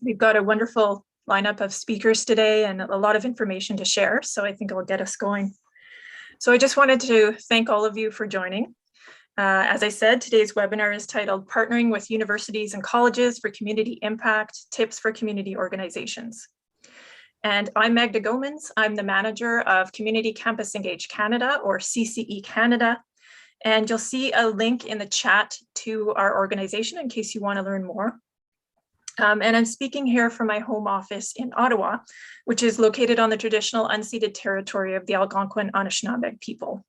We've got a wonderful lineup of speakers today and a lot of information to share, so I think it will get us going. So I just wanted to thank all of you for joining. As I said, today's webinar is titled Partnering with Universities and Colleges for Community Impact, Tips for Community Organizations. And I'm Magda Gomans. I'm the manager of Community Campus Engage Canada, or CCE Canada. And you'll see a link in the chat to our organization in case you want to learn more. And I'm speaking here from my home office in Ottawa, which is located on the traditional unceded territory of the Algonquin Anishinaabe people.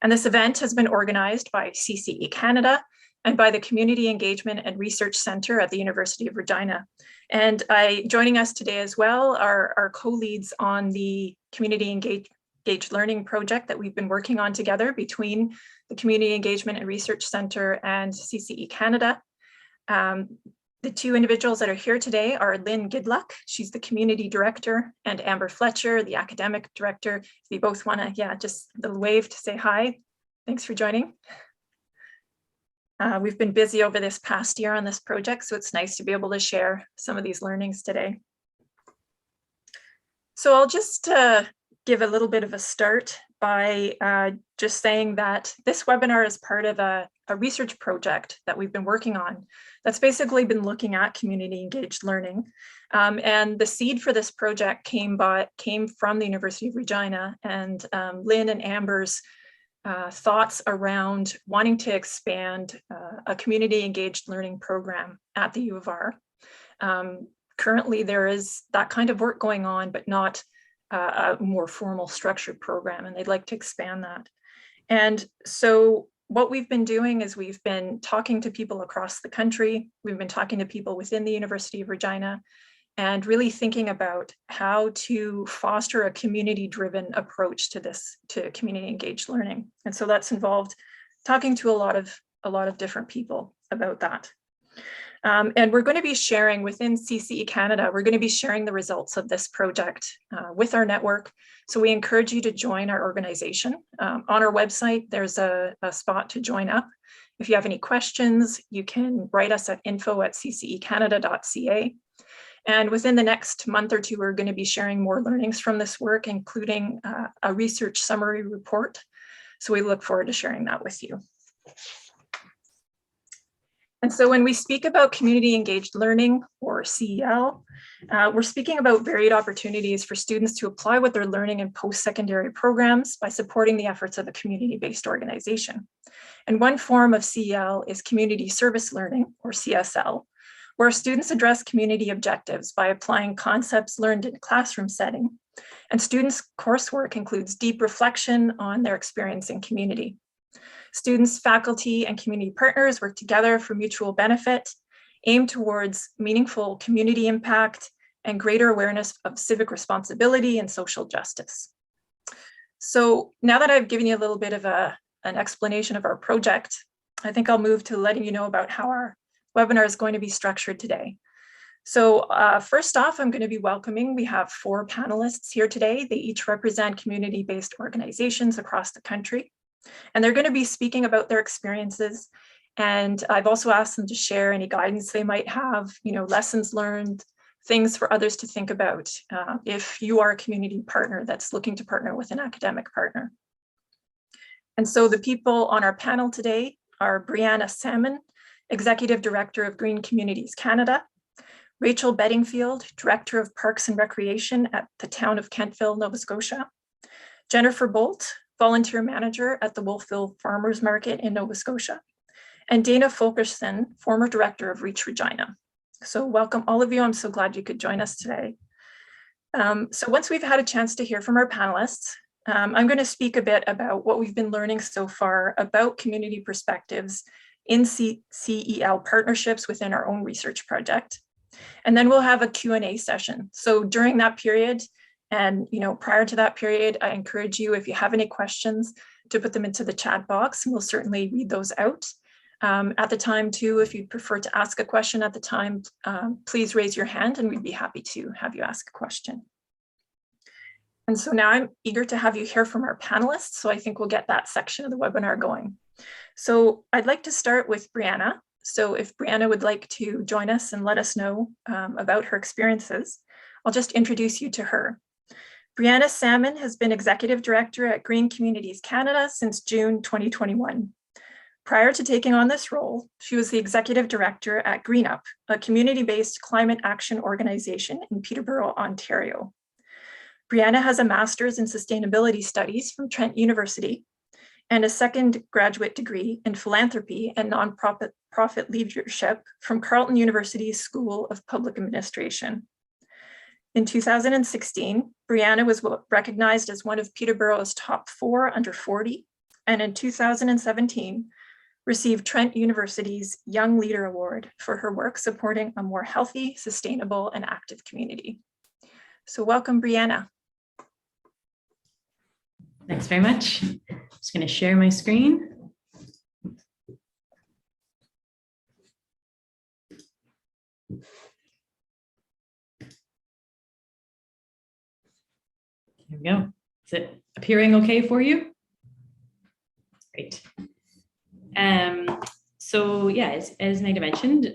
And this event has been organized by CCE Canada and by the Community Engagement and Research Centre at the University of Regina. And joining us today as well are our co-leads on the Community Engaged Learning project that we've been working on together between the Community Engagement and Research Centre and CCE Canada. The two individuals that are here today are Lynn Gidluck, she's the community director, and Amber Fletcher, the academic director. If you both want to, just a little wave to say hi. Thanks for joining. We've been busy over this past year on this project, so it's nice to be able to share some of these learnings today. So I'll just give a little bit of a start by just saying that this webinar is part of a research project that we've been working on that's basically been looking at community engaged learning. And the seed for this project came from the University of Regina, and Lynn and Amber's thoughts around wanting to expand a community engaged learning program at the U of R. Currently there is that kind of work going on, but not a more formal structured program, and they'd like to expand that. And so what we've been doing is we've been talking to people across the country. We've been talking to people within the University of Regina and really thinking about how to foster a community-driven approach to community engaged learning. And so that's involved talking to a lot of different people about that. And we're going to be sharing within CCE Canada, we're going to be sharing the results of this project with our network. So we encourage you to join our organization. On our website, there's a spot to join up. If you have any questions, you can write us at info@ccecanada.ca. And within the next month or two, we're going to be sharing more learnings from this work, including a research summary report. So we look forward to sharing that with you. And so when we speak about community engaged learning, or CEL, we're speaking about varied opportunities for students to apply what they're learning in post-secondary programs by supporting the efforts of a community-based organization. And one form of CEL is community service learning, or CSL, where students address community objectives by applying concepts learned in a classroom setting. And students' coursework includes deep reflection on their experience in community. Students, faculty, and community partners work together for mutual benefit, aim towards meaningful community impact, and greater awareness of civic responsibility and social justice. So now that I've given you a little bit of an explanation of our project, I think I'll move to letting you know about how our webinar is going to be structured today. So first off, I'm going to be welcoming, we have 4 panelists here today. They each represent community-based organizations across the country. And they're going to be speaking about their experiences. And I've also asked them to share any guidance they might have, lessons learned, things for others to think about if you are a community partner that's looking to partner with an academic partner. And so the people on our panel today are Brianna Salmon, Executive Director of Green Communities Canada, Rachel Bettingfield, Director of Parks and Recreation at the town of Kentville, Nova Scotia, Jennifer Bolt, Volunteer Manager at the Wolfville Farmers Market in Nova Scotia, and Dana Fulkerson, former Director of Reach Regina. So welcome all of you. I'm so glad you could join us today. So once we've had a chance to hear from our panelists, I'm going to speak a bit about what we've been learning so far about community perspectives in CEL partnerships within our own research project. And then we'll have a Q&A session. So during that period, and prior to that period, I encourage you, if you have any questions, to put them into the chat box, and we'll certainly read those out. At the time too, if you'd prefer to ask a question at the time, please raise your hand and we'd be happy to have you ask a question. And so now I'm eager to have you hear from our panelists, so I think we'll get that section of the webinar going. So I'd like to start with Brianna. So if Brianna would like to join us and let us know about her experiences, I'll just introduce you to her. Brianna Salmon has been Executive Director at Green Communities Canada since June 2021. Prior to taking on this role, she was the Executive Director at GreenUp, a community-based climate action organization in Peterborough, Ontario. Brianna has a Master's in Sustainability Studies from Trent University and a second graduate degree in Philanthropy and Nonprofit Leadership from Carleton University's School of Public Administration. In 2016, Brianna was recognized as one of Peterborough's top 4 under 40, and in 2017, received Trent University's Young Leader Award for her work supporting a more healthy, sustainable, and active community. So welcome, Brianna. Thanks very much. I'm just going to share my screen. There we go. Is it appearing okay for you? Great. So yeah, as Nida mentioned,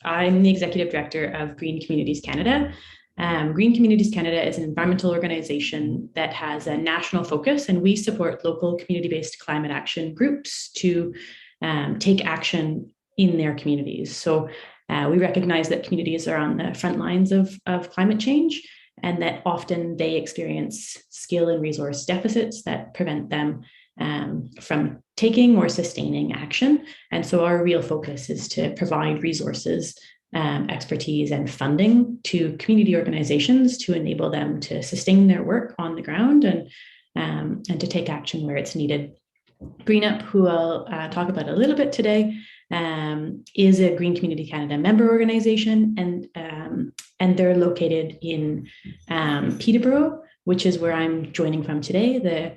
I'm the Executive Director of Green Communities Canada. Green Communities Canada is an environmental organization that has a national focus, and we support local community-based climate action groups to take action in their communities. So we recognize that communities are on the front lines of climate change, and that often they experience skill and resource deficits that prevent them from taking or sustaining action. And so our real focus is to provide resources, expertise, and funding to community organizations to enable them to sustain their work on the ground and to take action where it's needed. GreenUp, who I'll talk about a little bit today, is a Green Community Canada member organization, and they're located in Peterborough, which is where I'm joining from today, the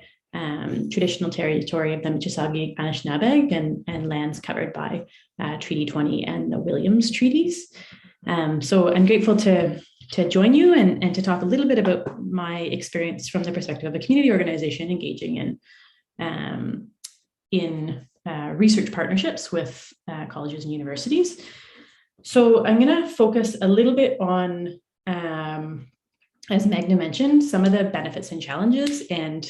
traditional territory of the Mississauga Anishinaabeg and lands covered by Treaty 20 and the Williams Treaties. So I'm grateful to join you and to talk a little bit about my experience from the perspective of a community organization engaging in research partnerships with colleges and universities. So I'm going to focus a little bit on, as Magna mentioned, some of the benefits and challenges and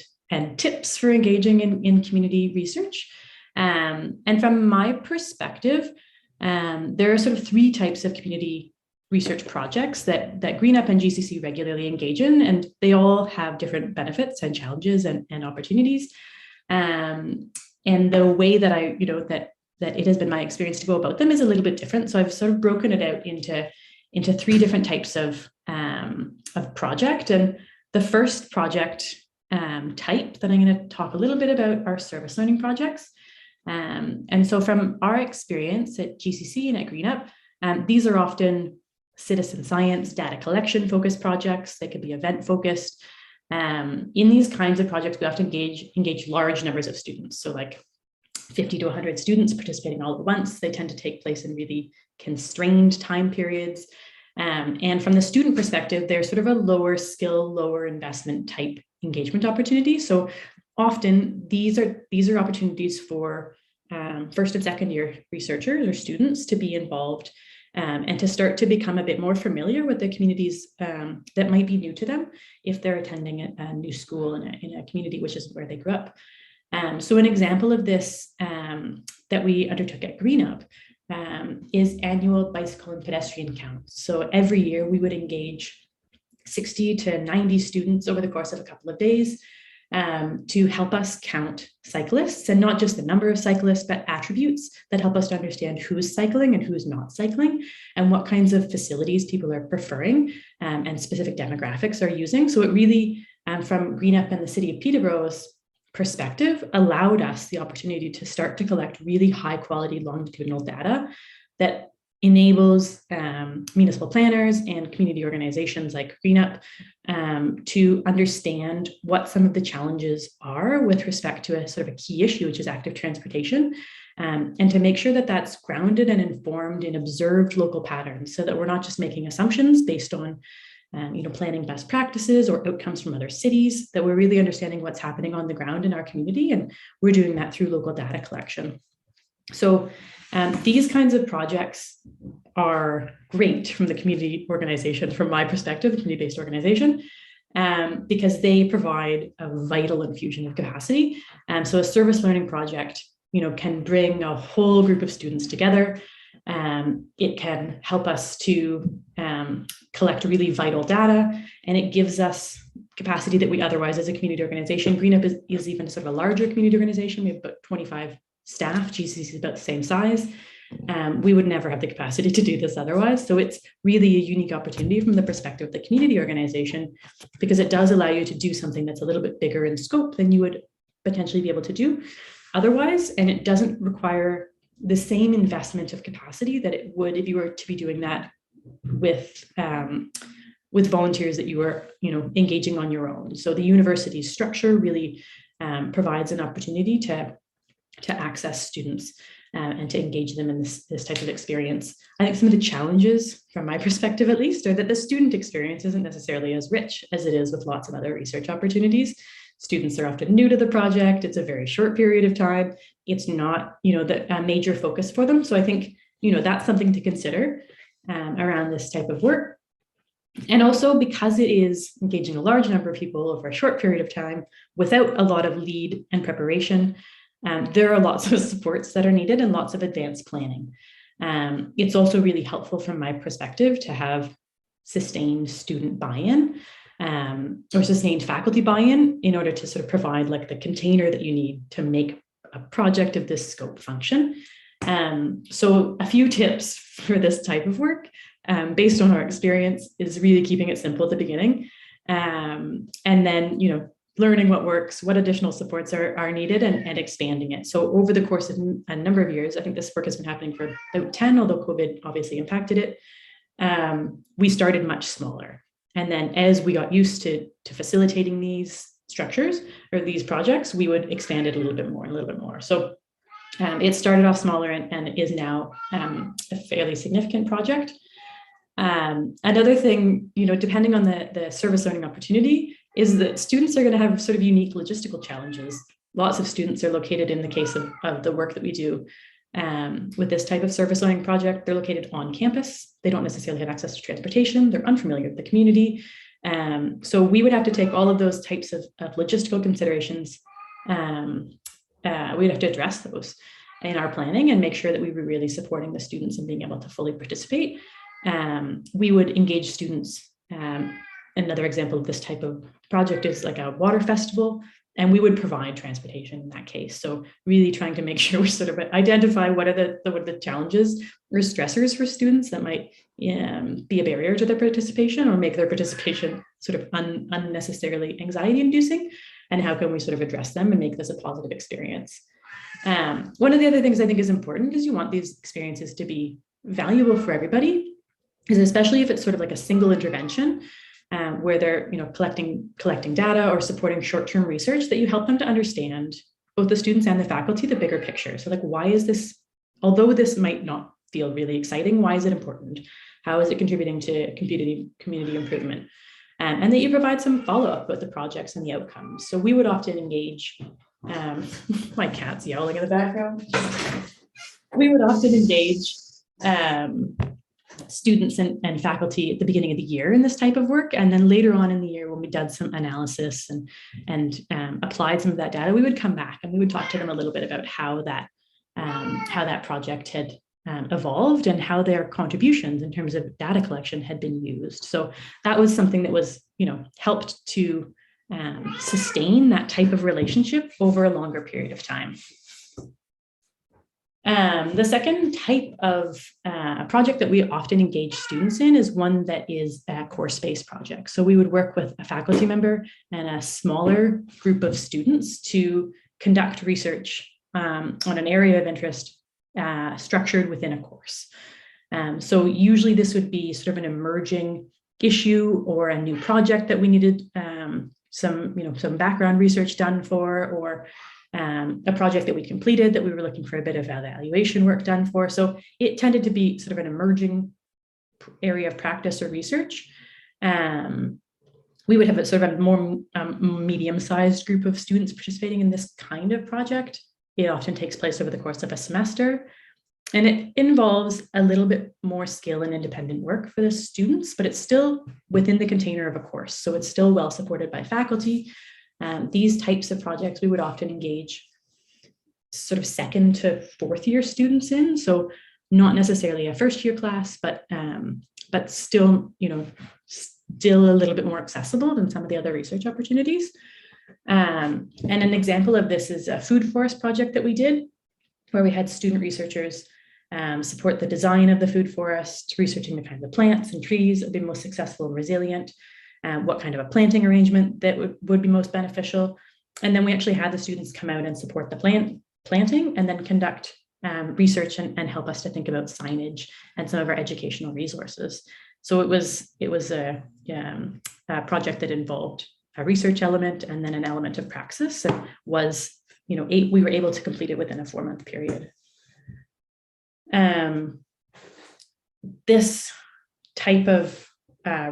tips for engaging in community research. And from my perspective, there are sort of 3 types of community research projects that GreenUp and GCC regularly engage in, and they all have different benefits and challenges and opportunities. And the way that that it has been my experience to go about them is a little bit different. So I've sort of broken it out into 3 different types of project. And the first project type that I'm going to talk a little bit about are service learning projects. And so from our experience at GCC and at GreenUp, these are often citizen science, data collection focused projects. They could be event focused. In these kinds of projects, we often engage large numbers of students. So like 50 to 100 students participating all at once. They tend to take place in really constrained time periods. And from the student perspective, they're sort of a lower skill, lower investment type engagement opportunity. So often these are opportunities for first and second year researchers or students to be involved and to start to become a bit more familiar with the communities that might be new to them if they're attending a new school in a community which is where they grew up. So an example of this that we undertook at GreenUp is annual bicycle and pedestrian counts. So every year we would engage 60 to 90 students over the course of a couple of days to help us count cyclists, and not just the number of cyclists, but attributes that help us to understand who's cycling and who's not cycling, and what kinds of facilities people are preferring and specific demographics are using. So it really, from GreenUp and the city of Peterborough's perspective, allowed us the opportunity to start to collect really high quality longitudinal data that enables municipal planners and community organizations like GreenUp to understand what some of the challenges are with respect to a sort of a key issue, which is active transportation, and to make sure that that's grounded and informed in observed local patterns, so that we're not just making assumptions based on planning best practices or outcomes from other cities, that we're really understanding what's happening on the ground in our community, and we're doing that through local data collection. So these kinds of projects are great from the community organization, from my perspective, the community-based organization, because they provide a vital infusion of capacity. So a service learning project, can bring a whole group of students together. It can help us to collect really vital data, and it gives us capacity that we otherwise, as a community organization, Greenup is even sort of a larger community organization. We have about 25 staff. GCC is about the same size. We would never have the capacity to do this otherwise. So it's really a unique opportunity from the perspective of the community organization, because it does allow you to do something that's a little bit bigger in scope than you would potentially be able to do otherwise. And it doesn't require the same investment of capacity that it would if you were to be doing that with volunteers that you were, engaging on your own. So the university's structure really provides an opportunity to access students and to engage them in this type of experience. I think some of the challenges, from my perspective at least, are that the student experience isn't necessarily as rich as it is with lots of other research opportunities. Students are often new to the project. It's a very short period of time. It's not, a major focus for them. So I think, that's something to consider around this type of work. And also, because it is engaging a large number of people over a short period of time without a lot of lead and preparation, there are lots of supports that are needed and lots of advanced planning. It's also really helpful from my perspective to have sustained student buy-in or sustained faculty buy-in in order to sort of provide like the container that you need to make a project of this scope function. So a few tips for this type of work, based on our experience, is really keeping it simple at the beginning. And then, learning what works, what additional supports are needed, and expanding it. So over the course of a number of years, I think this work has been happening for about 10, although COVID obviously impacted it. We started much smaller. And then as we got used to facilitating these structures or these projects, we would expand it a little bit more. So it started off smaller and is now a fairly significant project. Another thing, depending on the service learning opportunity, is that students are going to have sort of unique logistical challenges. Lots of students are located, in the case of the work that we do with this type of service learning project, they're located on campus. They don't necessarily have access to transportation. They're unfamiliar with the community. So we would have to take all of those types of logistical considerations. We'd have to address those in our planning and make sure that we were really supporting the students and being able to fully participate. We would engage students. Another example of this type of project is like a water festival, and we would provide transportation in that case. So really trying to make sure we sort of identify what are the challenges or stressors for students that might be a barrier to their participation or make their participation sort of unnecessarily anxiety inducing, and how can we sort of address them and make this a positive experience. One of the other things I think is important is you want these experiences to be valuable for everybody, is especially if it's sort of like a single intervention where they're collecting data or supporting short-term research, that you help them to understand, both the students and the faculty, the bigger picture. So like, why is this, although this might not feel really exciting, why is it important? How is it contributing to community improvement? And that you provide some follow-up with the projects and the outcomes. So we would often engage, my cat's yelling in the background. We would often engage students and faculty at the beginning of the year in this type of work. And then later on in the year, when we did some analysis and applied some of that data, we would come back and we would talk to them a little bit about how that project had evolved and how their contributions in terms of data collection had been used. So that was something that was, helped to sustain that type of relationship over a longer period of time. The second type of project that we often engage students in is one that is a course-based project. So we would work with a faculty member and a smaller group of students to conduct research on an area of interest structured within a course. So usually this would be sort of an emerging issue or a new project that we needed some background research done for, or a project that we completed that we were looking for a bit of evaluation work done for. So it tended to be sort of an emerging area of practice or research. We would have a sort of a more medium-sized group of students participating in this kind of project. It often takes place over the course of a semester. And it involves a little bit more skill and independent work for the students, but it's still within the container of a course. So it's still well supported by faculty. These types of projects we would often engage sort of second to fourth year students in. So not necessarily a first year class, but still, still a little bit more accessible than some of the other research opportunities. And an example of this is a food forest project that we did, where we had student researchers support the design of the food forest, researching the kinds of plants and trees that would be most successful and resilient, what kind of a planting arrangement that would be most beneficial. And then we actually had the students come out and support the planting and then conduct research and help us to think about signage and some of our educational resources. So it was a project that involved a research element and then an element of praxis, and was, we were able to complete it within a 4-month period. This type of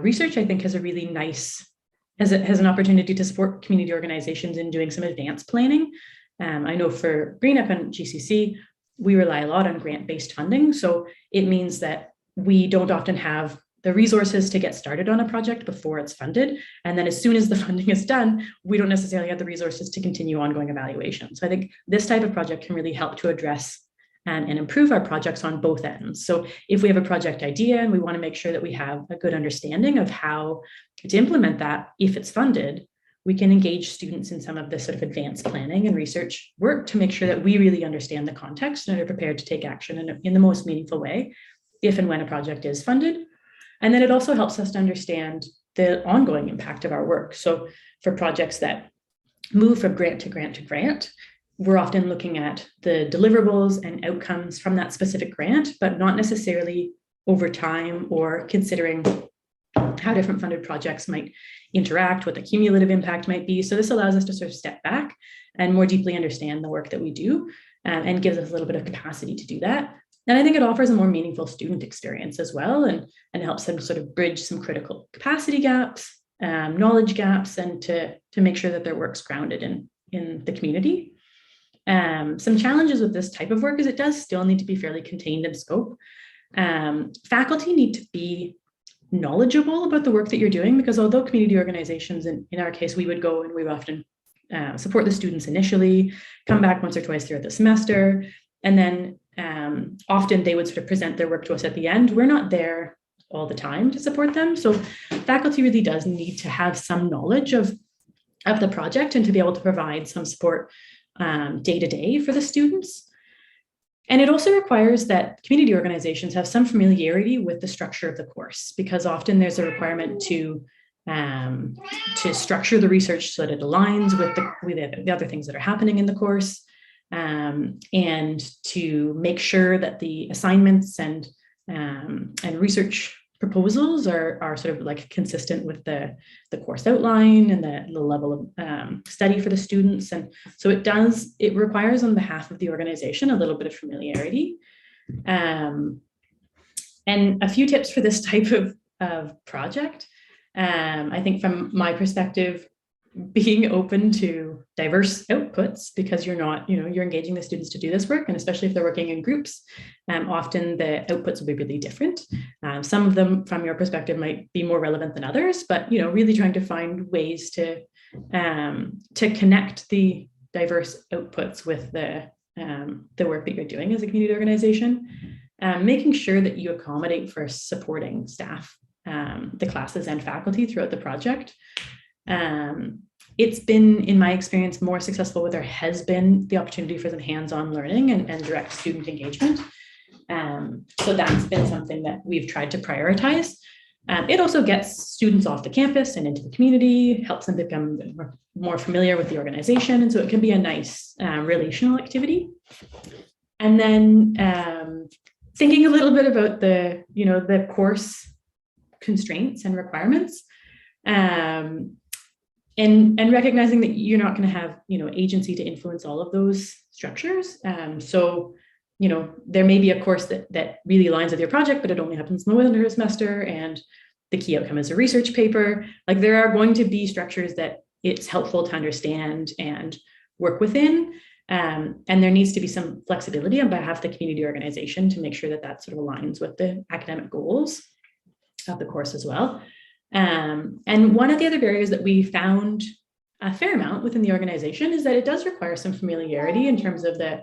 research, I think, has a really nice, has an opportunity to support community organizations in doing some advanced planning. I know for GreenUp and GCC, we rely a lot on grant-based funding. So it means that we don't often have the resources to get started on a project before it's funded. And then as soon as the funding is done, we don't necessarily have the resources to continue ongoing evaluation. So I think this type of project can really help to address and improve our projects on both ends. So if we have a project idea and we want to make sure that we have a good understanding of how to implement that, if it's funded, we can engage students in some of this sort of advanced planning and research work to make sure that we really understand the context and are prepared to take action in the most meaningful way if and when a project is funded. And then it also helps us to understand the ongoing impact of our work. So for projects that move from grant to grant to grant, we're often looking at the deliverables and outcomes from that specific grant, but not necessarily over time or considering how different funded projects might interact, what the cumulative impact might be. So this allows us to sort of step back and more deeply understand the work that we do, and gives us a little bit of capacity to do that. And I think it offers a more meaningful student experience as well, and helps them sort of bridge some critical capacity gaps, knowledge gaps, and to make sure that their work's grounded in the community. Some challenges with this type of work is it does still need to be fairly contained in scope. Faculty need to be knowledgeable about the work that you're doing, because although community organizations, in our case, we would go and we would often support the students initially, come back once or twice throughout the semester, and then often they would sort of present their work to us at the end. We're not there all the time to support them. So faculty really does need to have some knowledge of the project and to be able to provide some support day to day for the students. And it also requires that community organizations have some familiarity with the structure of the course, because often there's a requirement to structure the research so that it aligns with the other things that are happening in the course, and to make sure that the assignments and research proposals are sort of like consistent with the course outline and the level of study for the students. And so it requires on behalf of the organization a little bit of familiarity. And a few tips for this type of project. I think from my perspective, being open to diverse outputs, because you're engaging the students to do this work, and especially if they're working in groups, often the outputs will be really different. Some of them from your perspective might be more relevant than others, but really trying to find ways to connect the diverse outputs with the work that you're doing as a community organization, making sure that you accommodate for supporting staff, the classes and faculty throughout the project. It's been, in my experience, more successful where there has been the opportunity for some hands-on learning and direct student engagement. So that's been something that we've tried to prioritize. It also gets students off the campus and into the community, helps them become more familiar with the organization. And so it can be a nice relational activity. And then thinking a little bit about the course constraints and requirements, and recognizing that you're not going to have agency to influence all of those structures. So there may be a course that really aligns with your project, but it only happens in the winter semester, and the key outcome is a research paper. Like, there are going to be structures that it's helpful to understand and work within. And there needs to be some flexibility on behalf of the community organization to make sure that that sort of aligns with the academic goals of the course as well. And one of the other barriers that we found a fair amount within the organization is that it does require some familiarity in terms of the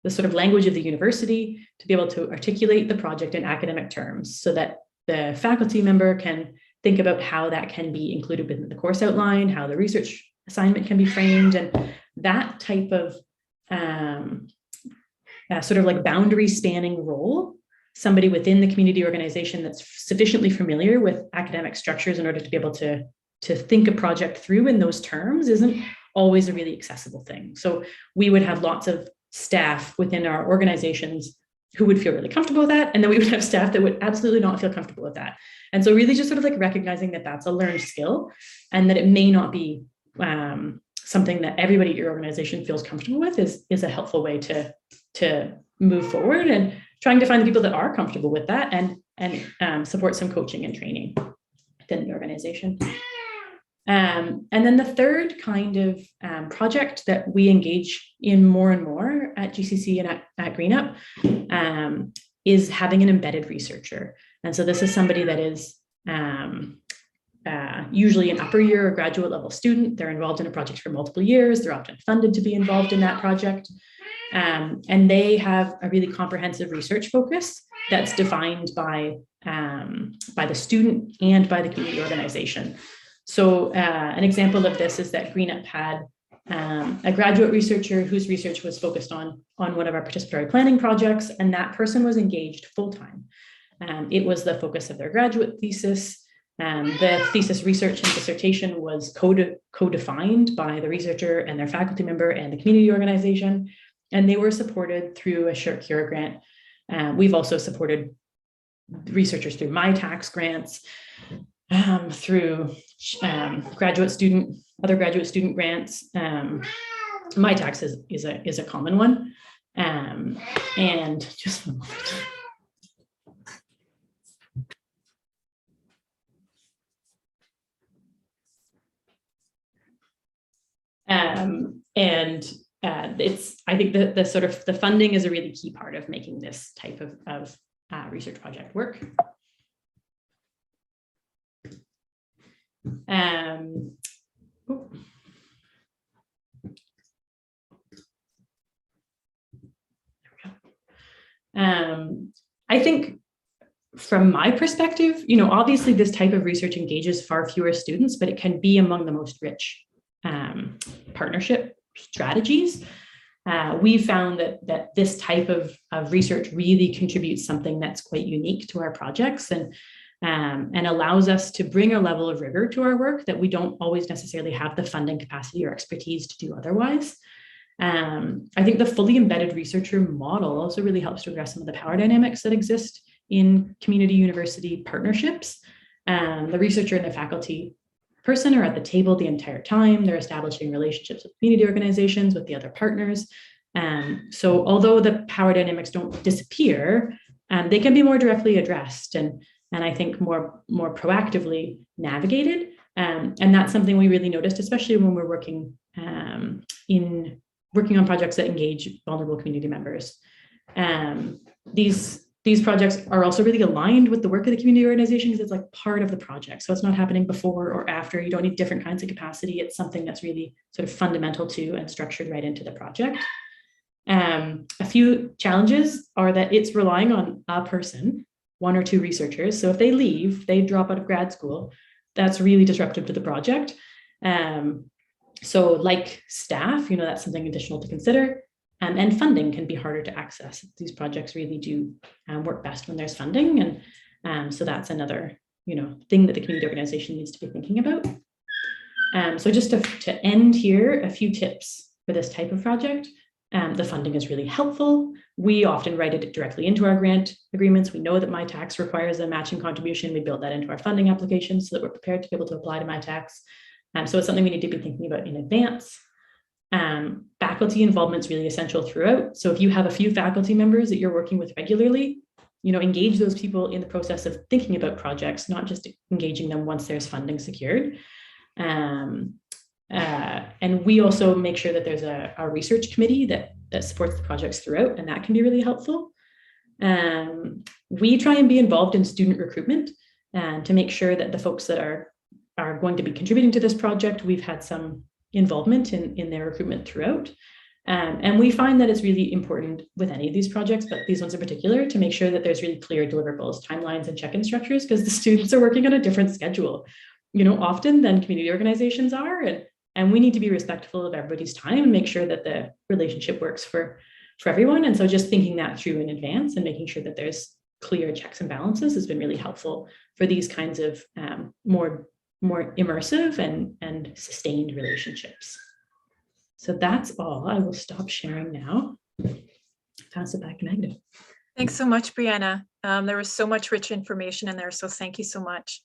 sort of language of the university to be able to articulate the project in academic terms so that the faculty member can think about how that can be included within the course outline, how the research assignment can be framed, and that type of sort of like boundary spanning role, somebody within the community organization that's sufficiently familiar with academic structures in order to be able to think a project through in those terms isn't always a really accessible thing. So we would have lots of staff within our organizations who would feel really comfortable with that. And then we would have staff that would absolutely not feel comfortable with that. And so really just sort of like recognizing that that's a learned skill and that it may not be something that everybody at your organization feels comfortable with is a helpful way to move forward, and trying to find the people that are comfortable with that and support some coaching and training within the organization. And then the third kind of project that we engage in more and more at GCC and at GreenUp is having an embedded researcher. And so this is somebody that is usually an upper year or graduate level student. They're involved in a project for multiple years. They're often funded to be involved in that project. And they have a really comprehensive research focus that's defined by the student and by the community organization. So an example of this is that GreenUp had a graduate researcher whose research was focused on one of our participatory planning projects, and that person was engaged full-time. It was the focus of their graduate thesis. The thesis research and dissertation was co-defined by the researcher and their faculty member and the community organization, and they were supported through a Share Cure grant. We've also supported researchers through MyTax grants, through other graduate student grants. MyTax is a common one. And just one moment. I think the sort of the funding is a really key part of making this type of research project work. I think from my perspective, obviously this type of research engages far fewer students, but it can be among the most rich partnership strategies. We found that this type of research really contributes something that's quite unique to our projects and allows us to bring a level of rigor to our work that we don't always necessarily have the funding capacity or expertise to do otherwise. I think the fully embedded researcher model also really helps to address some of the power dynamics that exist in community university partnerships. The researcher and the faculty person are at the table the entire time. They're establishing relationships with community organizations, with the other partners. So although the power dynamics don't disappear, they can be more directly addressed and I think more proactively navigated. And that's something we really noticed, especially when we're working on projects that engage vulnerable community members. These projects are also really aligned with the work of the community organization because it's like part of the project. So it's not happening before or after. You don't need different kinds of capacity. It's something that's really sort of fundamental to and structured right into the project. A few challenges are that it's relying on a person, one or two researchers. So if they leave, they drop out of grad school, that's really disruptive to the project. So like staff, that's something additional to consider. And funding can be harder to access. These projects really do work best when there's funding. And so that's another, thing that the community organization needs to be thinking about. So just to end here, a few tips for this type of project. The funding is really helpful. We often write it directly into our grant agreements. We know that MyTax requires a matching contribution. We build that into our funding application so that we're prepared to be able to apply to MyTax. So it's something we need to be thinking about in advance. Faculty involvement is really essential throughout. So if you have a few faculty members that you're working with regularly, engage those people in the process of thinking about projects, not just engaging them once there's funding secured. And we also make sure that there's a research committee that supports the projects throughout, and that can be really helpful. We try and be involved in student recruitment and to make sure that the folks that are going to be contributing to this project, we've had some involvement in their recruitment throughout. And we find that it's really important with any of these projects, but these ones in particular, to make sure that there's really clear deliverables, timelines, and check-in structures, because the students are working on a different schedule, often than community organizations are. And we need to be respectful of everybody's time and make sure that the relationship works for everyone. And so just thinking that through in advance and making sure that there's clear checks and balances has been really helpful for these kinds of more immersive and sustained relationships. So that's all. I will stop sharing now. Pass it back to Magda. Thanks so much, Brianna. There was so much rich information in there, so thank you so much.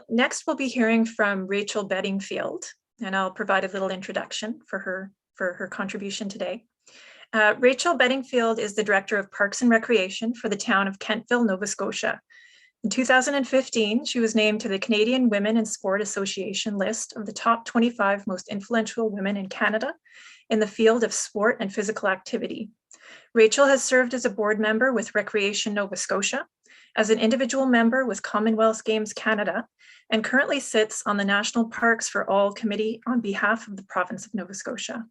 Next, we'll be hearing from Rachel Bettingfield, and I'll provide a little introduction for her contribution today. Rachel Bettingfield is the Director of Parks and Recreation for the town of Kentville, Nova Scotia. In 2015, she was named to the Canadian Women in Sport Association list of the top 25 most influential women in Canada in the field of sport and physical activity. Rachel has served as a board member with Recreation Nova Scotia, as an individual member with Commonwealth Games Canada, and currently sits on the National Parks for All Committee on behalf of the province of Nova Scotia.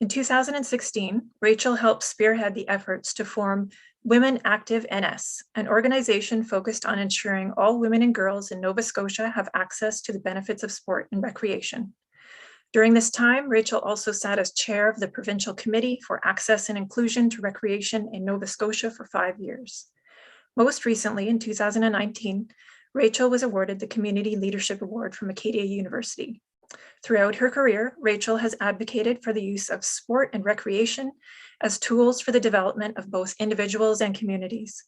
In 2016, Rachel helped spearhead the efforts to form Women Active NS, an organization focused on ensuring all women and girls in Nova Scotia have access to the benefits of sport and recreation. During this time, Rachel also sat as chair of the Provincial Committee for Access and Inclusion to Recreation in Nova Scotia for 5 years. Most recently, in 2019, Rachel was awarded the Community Leadership Award from Acadia University. Throughout her career, Rachel has advocated for the use of sport and recreation as tools for the development of both individuals and communities.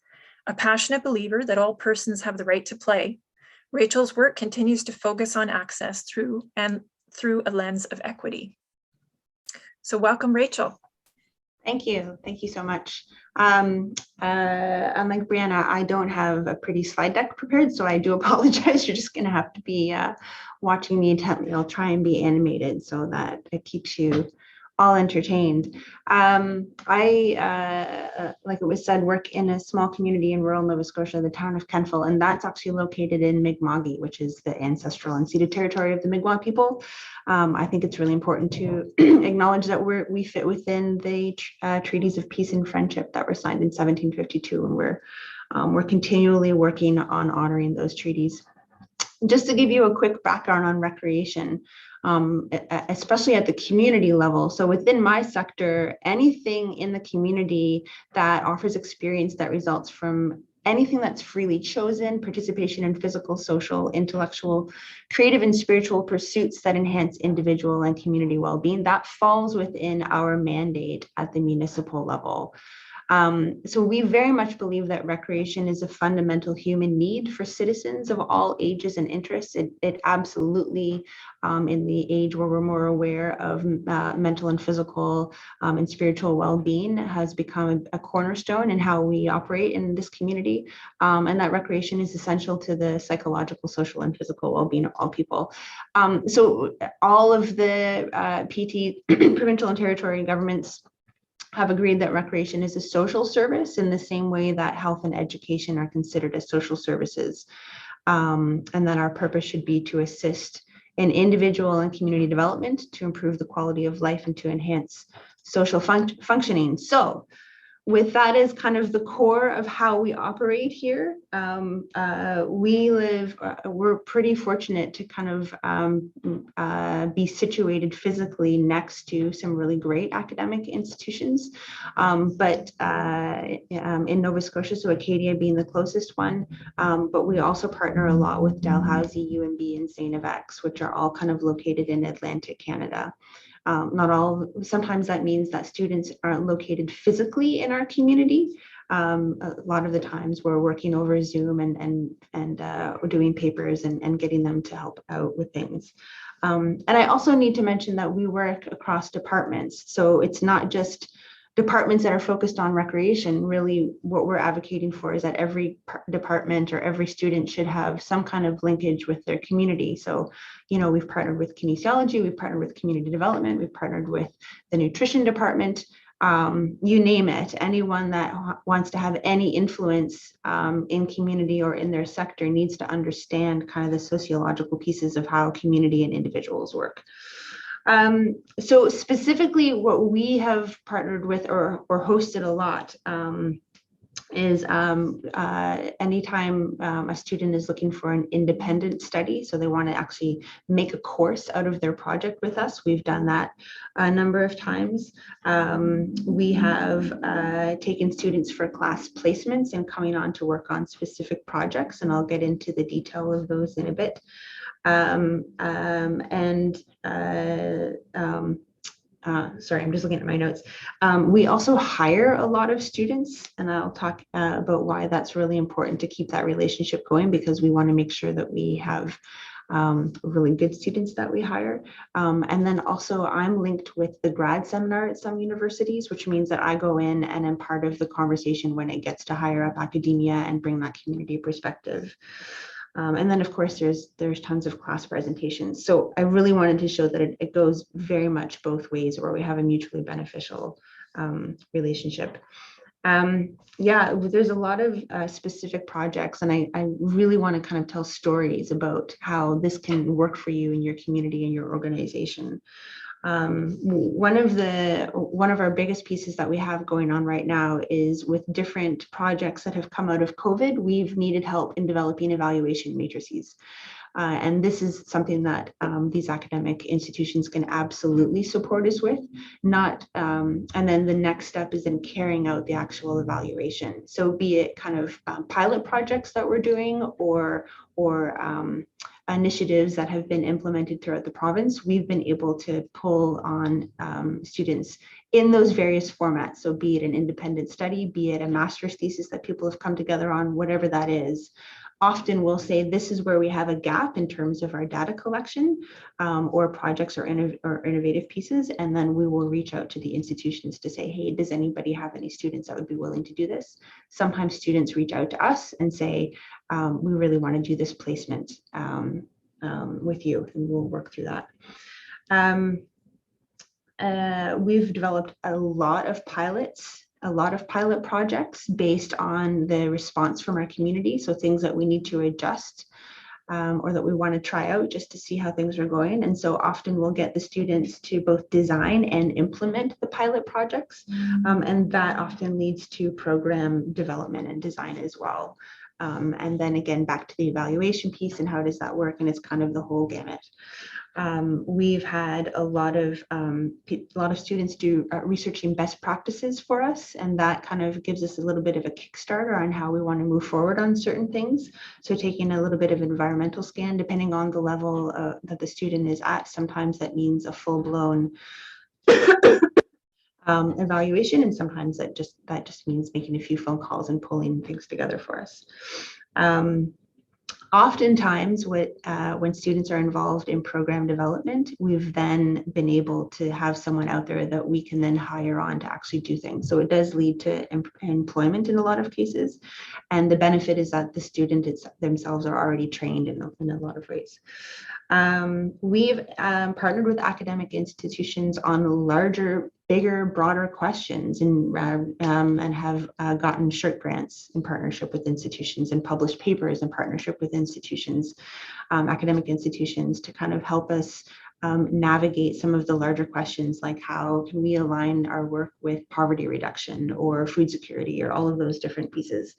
A passionate believer that all persons have the right to play, Rachel's work continues to focus on access through a lens of equity. So welcome, Rachel. Thank you. Thank you so much. Unlike Brianna, I don't have a pretty slide deck prepared, so I do apologize. You're just going to have to be watching me intently. I'll try and be animated so that it keeps you all entertained. I, like it was said, work in a small community in rural Nova Scotia, the town of Kentville, and that's actually located in Mi'kma'ki, which is the ancestral unceded territory of the Mi'kmaq people. I think it's really important to acknowledge that we fit within the treaties of peace and friendship that were signed in 1752, and we're continually working on honoring those treaties. Just to give you a quick background on recreation, especially at the community level. So within my sector, anything in the community that offers experience that results from anything that's freely chosen, participation in physical, social, intellectual, creative, and spiritual pursuits that enhance individual and community well-being, that falls within our mandate at the municipal level. So we very much believe that recreation is a fundamental human need for citizens of all ages and interests. It absolutely, in the age where we're more aware of mental and physical and spiritual well-being, has become a cornerstone in how we operate in this community, and that recreation is essential to the psychological, social, and physical well-being of all people. So all of the PT, provincial and territory governments have agreed that recreation is a social service in the same way that health and education are considered as social services, and that our purpose should be to assist in individual and community development, to improve the quality of life, and to enhance social functioning. So with that as kind of the core of how we operate here, we're pretty fortunate to kind of be situated physically next to some really great academic institutions. But in Nova Scotia, so Acadia being the closest one, but we also partner a lot with Dalhousie, UNB, and St. FX, which are all kind of located in Atlantic Canada. Not all, sometimes that means that students aren't located physically in our community. A lot of the times we're working over Zoom and we're doing papers and getting them to help out with things. And I also need to mention that we work across departments. So it's not just departments that are focused on recreation, really what we're advocating for is that every department or every student should have some kind of linkage with their community. So, we've partnered with kinesiology, we've partnered with community development, we've partnered with the nutrition department, you name it. Anyone that wants to have any influence in community or in their sector needs to understand kind of the sociological pieces of how community and individuals work. So specifically what we have partnered with or hosted a lot is anytime a student is looking for an independent study, so they want to actually make a course out of their project with us. We've done that a number of times. We have taken students for class placements and coming on to work on specific projects, and I'll get into the detail of those in a bit. Sorry, I'm just looking at my notes. We also hire a lot of students, and I'll talk about why that's really important to keep that relationship going, because we want to make sure that we have really good students that we hire. And then also I'm linked with the grad seminar at some universities, which means that I go in and am part of the conversation when it gets to higher up academia and bring that community perspective. And then, of course, there's tons of class presentations. So I really wanted to show that it goes very much both ways, where we have a mutually beneficial relationship. Yeah, there's a lot of specific projects, and I really want to kind of tell stories about how this can work for you in your community and your organization. One of our biggest pieces that we have going on right now is with different projects that have come out of COVID. We've needed help in developing evaluation matrices. And this is something that these academic institutions can absolutely support us with. And then the next step is in carrying out the actual evaluation. So be it kind of pilot projects that we're doing or initiatives that have been implemented throughout the province, we've been able to pull on students in those various formats. So be it an independent study, be it a master's thesis that people have come together on, whatever that is. Often we'll say this is where we have a gap in terms of our data collection or projects or innovative pieces. And then we will reach out to the institutions to say, hey, does anybody have any students that would be willing to do this? Sometimes students reach out to us and say, we really want to do this placement with you, and we'll work through that. We've developed a lot of pilot projects based on the response from our community. So things that we need to adjust or that we want to try out just to see how things are going. And so often we'll get the students to both design and implement the pilot projects. And that often leads to program development and design as well. And then again, back to the evaluation piece and how does that work? And it's kind of the whole gamut. We've had a lot of students do researching best practices for us, and that kind of gives us a little bit of a Kickstarter on how we want to move forward on certain things. So taking a little bit of environmental scan, depending on the level that the student is at, sometimes that means a full-blown evaluation, and sometimes that just means making a few phone calls and pulling things together for us. Oftentimes, when students are involved in program development, we've then been able to have someone out there that we can then hire on to actually do things. So it does lead to employment in a lot of cases. And the benefit is that the students themselves are already trained in a lot of ways. We've partnered with academic institutions on larger, bigger, broader questions and have gotten SHIRT grants in partnership with institutions and published papers in partnership with institutions, academic institutions, to kind of help us navigate some of the larger questions, like how can we align our work with poverty reduction or food security or all of those different pieces.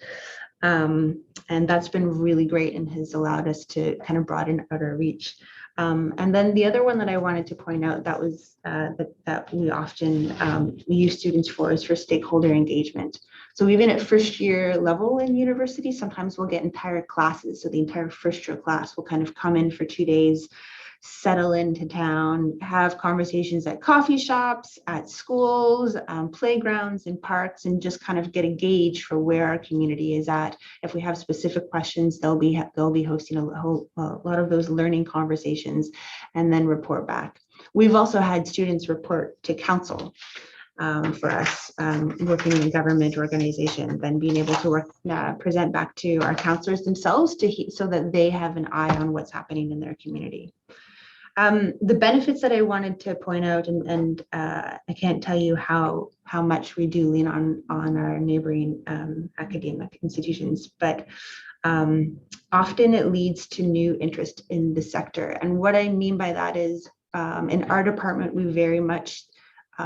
And that's been really great and has allowed us to kind of broaden out our reach. And then the other one that I wanted to point out that was that we often use students for is for stakeholder engagement. So even at first year level in university, sometimes we'll get entire classes. So the entire first year class will kind of come in for 2 days, settle into town, have conversations at coffee shops, at schools, playgrounds and parks, and just kind of get a gauge for where our community is at. If we have specific questions, they'll be hosting a lot of those learning conversations and then report back. We've also had students report to council. for us working in a government organization, then being able to work, present back to our counselors themselves so that they have an eye on what's happening in their community. The benefits that I wanted to point out, and I can't tell you how much we do lean on our neighboring academic institutions, but often it leads to new interest in the sector. And what I mean by that is in our department, we very much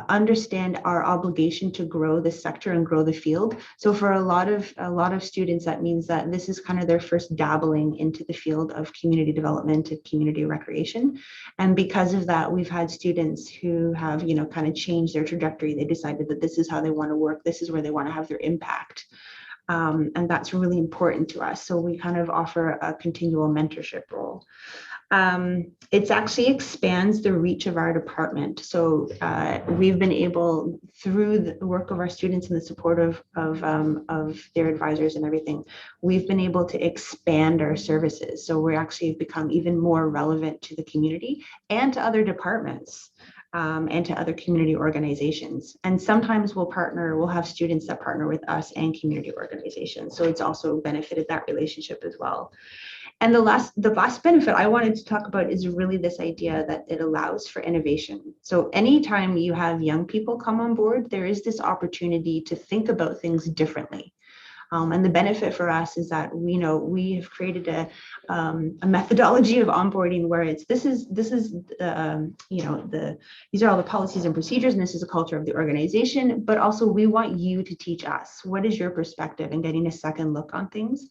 understand our obligation to grow the sector and grow the field. So for a lot of students, that means that this is kind of their first dabbling into the field of community development and community recreation. And because of that, we've had students who have, kind of changed their trajectory. They decided that this is how they want to work. This is where they want to have their impact. And that's really important to us. So we kind of offer a continual mentorship role. It actually expands the reach of our department. So we've been able, through the work of our students and the support of their advisors and everything, we've been able to expand our services. So we actually have become even more relevant to the community and to other departments. And to other community organizations. And sometimes we'll have students that partner with us and community organizations. So it's also benefited that relationship as well. And the last benefit I wanted to talk about is really this idea that it allows for innovation. So anytime you have young people come on board, there is this opportunity to think about things differently. And the benefit for us is that we have created a methodology of onboarding where these are all the policies and procedures, and this is a culture of the organization, but also we want you to teach us. What is your perspective and getting a second look on things?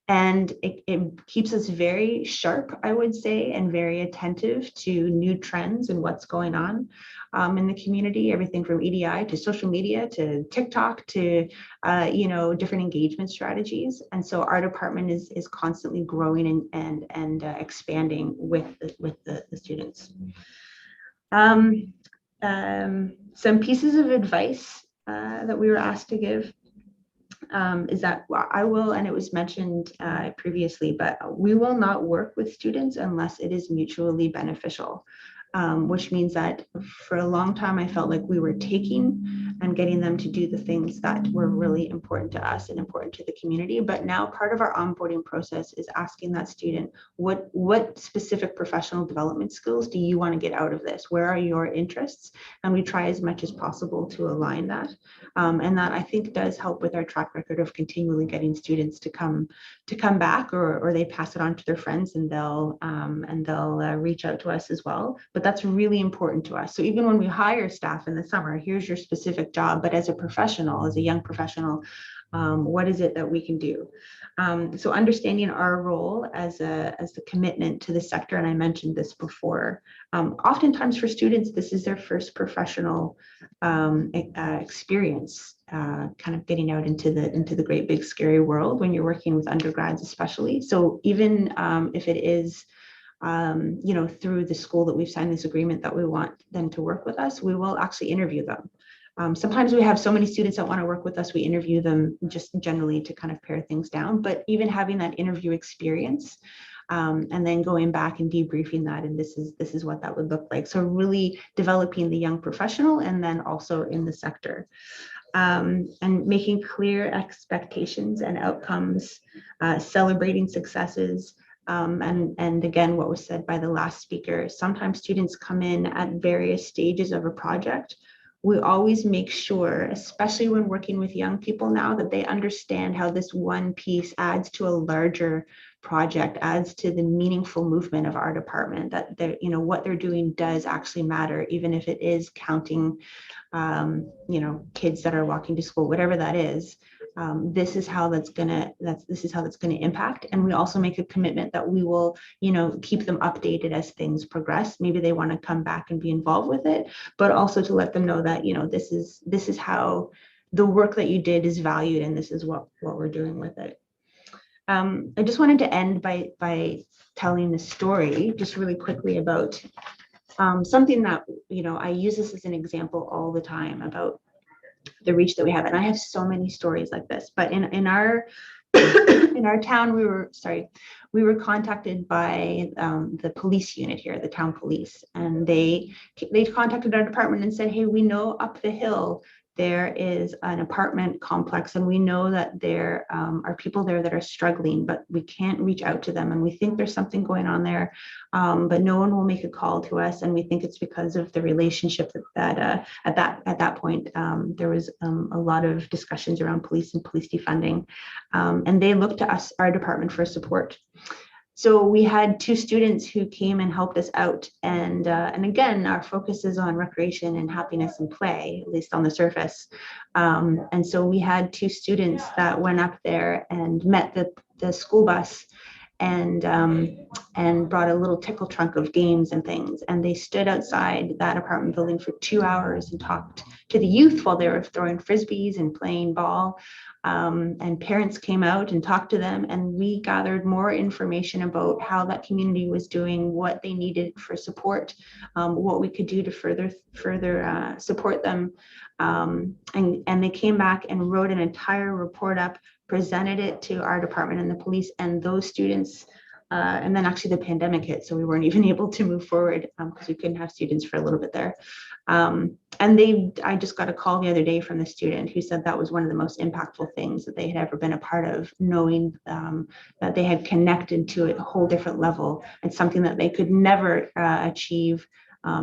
And it keeps us very sharp, I would say, and very attentive to new trends and what's going on in the community, everything from EDI to social media to TikTok to, different engagement strategies. And so our department is constantly growing and expanding with the students. Some pieces of advice that we were asked to give is that I will, and it was mentioned previously, but we will not work with students unless it is mutually beneficial, which means that for a long time, I felt like we were taking and getting them to do the things that were really important to us and important to the community. But now part of our onboarding process is asking that student, what specific professional development skills do you want to get out of this? Where are your interests? And we try as much as possible to align that. And that I think does help with our track record of continually getting students to come back, or they pass it on to their friends and they'll reach out to us as well. But that's really important to us. So even when we hire staff in the summer, here's your specific job, but as a professional, as a young professional, what is it that we can do? So understanding our role as the commitment to the sector, and I mentioned this before, oftentimes for students, this is their first professional experience, kind of getting out into the great big scary world when you're working with undergrads especially. So even if it is through the school that we've signed this agreement that we want them to work with us, we will actually interview them. Sometimes we have so many students that want to work with us, we interview them just generally to kind of pare things down, but even having that interview experience and then going back and debriefing that, and this is what that would look like. So really developing the young professional and then also in the sector. And making clear expectations and outcomes, celebrating successes, and again, what was said by the last speaker, sometimes students come in at various stages of a project. We always make sure, especially when working with young people now, that they understand how this one piece adds to a larger project, adds to the meaningful movement of our department, that what they're doing does actually matter, even if it is counting kids that are walking to school, whatever that is. This is how that's gonna impact. And we also make a commitment that we will, keep them updated as things progress. Maybe they want to come back and be involved with it, but also to let them know that, this is how the work that you did is valued, and this is what we're doing with it. I just wanted to end by telling a story just really quickly about something that, I use this as an example all the time about the reach that we have. And I have so many stories like this, but in our in our town, we were contacted by the police unit here, the town police, and they contacted our department and said, hey, we know up the hill there is an apartment complex, and we know that there are people there that are struggling, but we can't reach out to them, and we think there's something going on there, but no one will make a call to us, and we think it's because of the relationship that at that point there was a lot of discussions around police and police defunding, and they looked to us, our department, for support. So we had 2 students who came and helped us out. And again, our focus is on recreation and happiness and play, at least on the surface. And so we had 2 students that went up there and met the school bus and brought a little tickle trunk of games and things. And they stood outside that apartment building for 2 hours and talked to the youth while they were throwing frisbees and playing ball. And parents came out and talked to them, and we gathered more information about how that community was doing, what they needed for support, what we could do to further support them. And they came back and wrote an entire report up, presented it to our department and the police, and those students, and then actually the pandemic hit, so we weren't even able to move forward because we couldn't have students for a little bit there. I just got a call the other day from the student who said that was one of the most impactful things that they had ever been a part of, knowing that they had connected to a whole different level. It's something that they could never achieve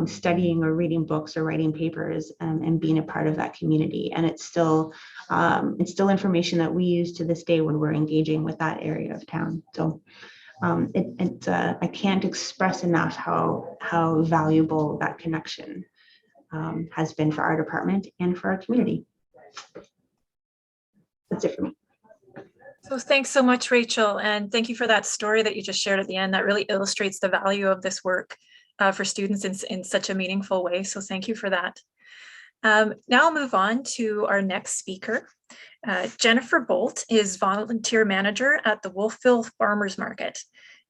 studying or reading books or writing papers, and being a part of that community. And it's still information that we use to this day when we're engaging with that area of town. So I can't express enough how valuable that connection has been for our department and for our community. That's it for me. So thanks so much, Rachel. And thank you for that story that you just shared at the end. That really illustrates the value of this work for students in such a meaningful way. So thank you for that. Now I'll move on to our next speaker. Jennifer Bolt is volunteer manager at the Wolfville Farmers Market.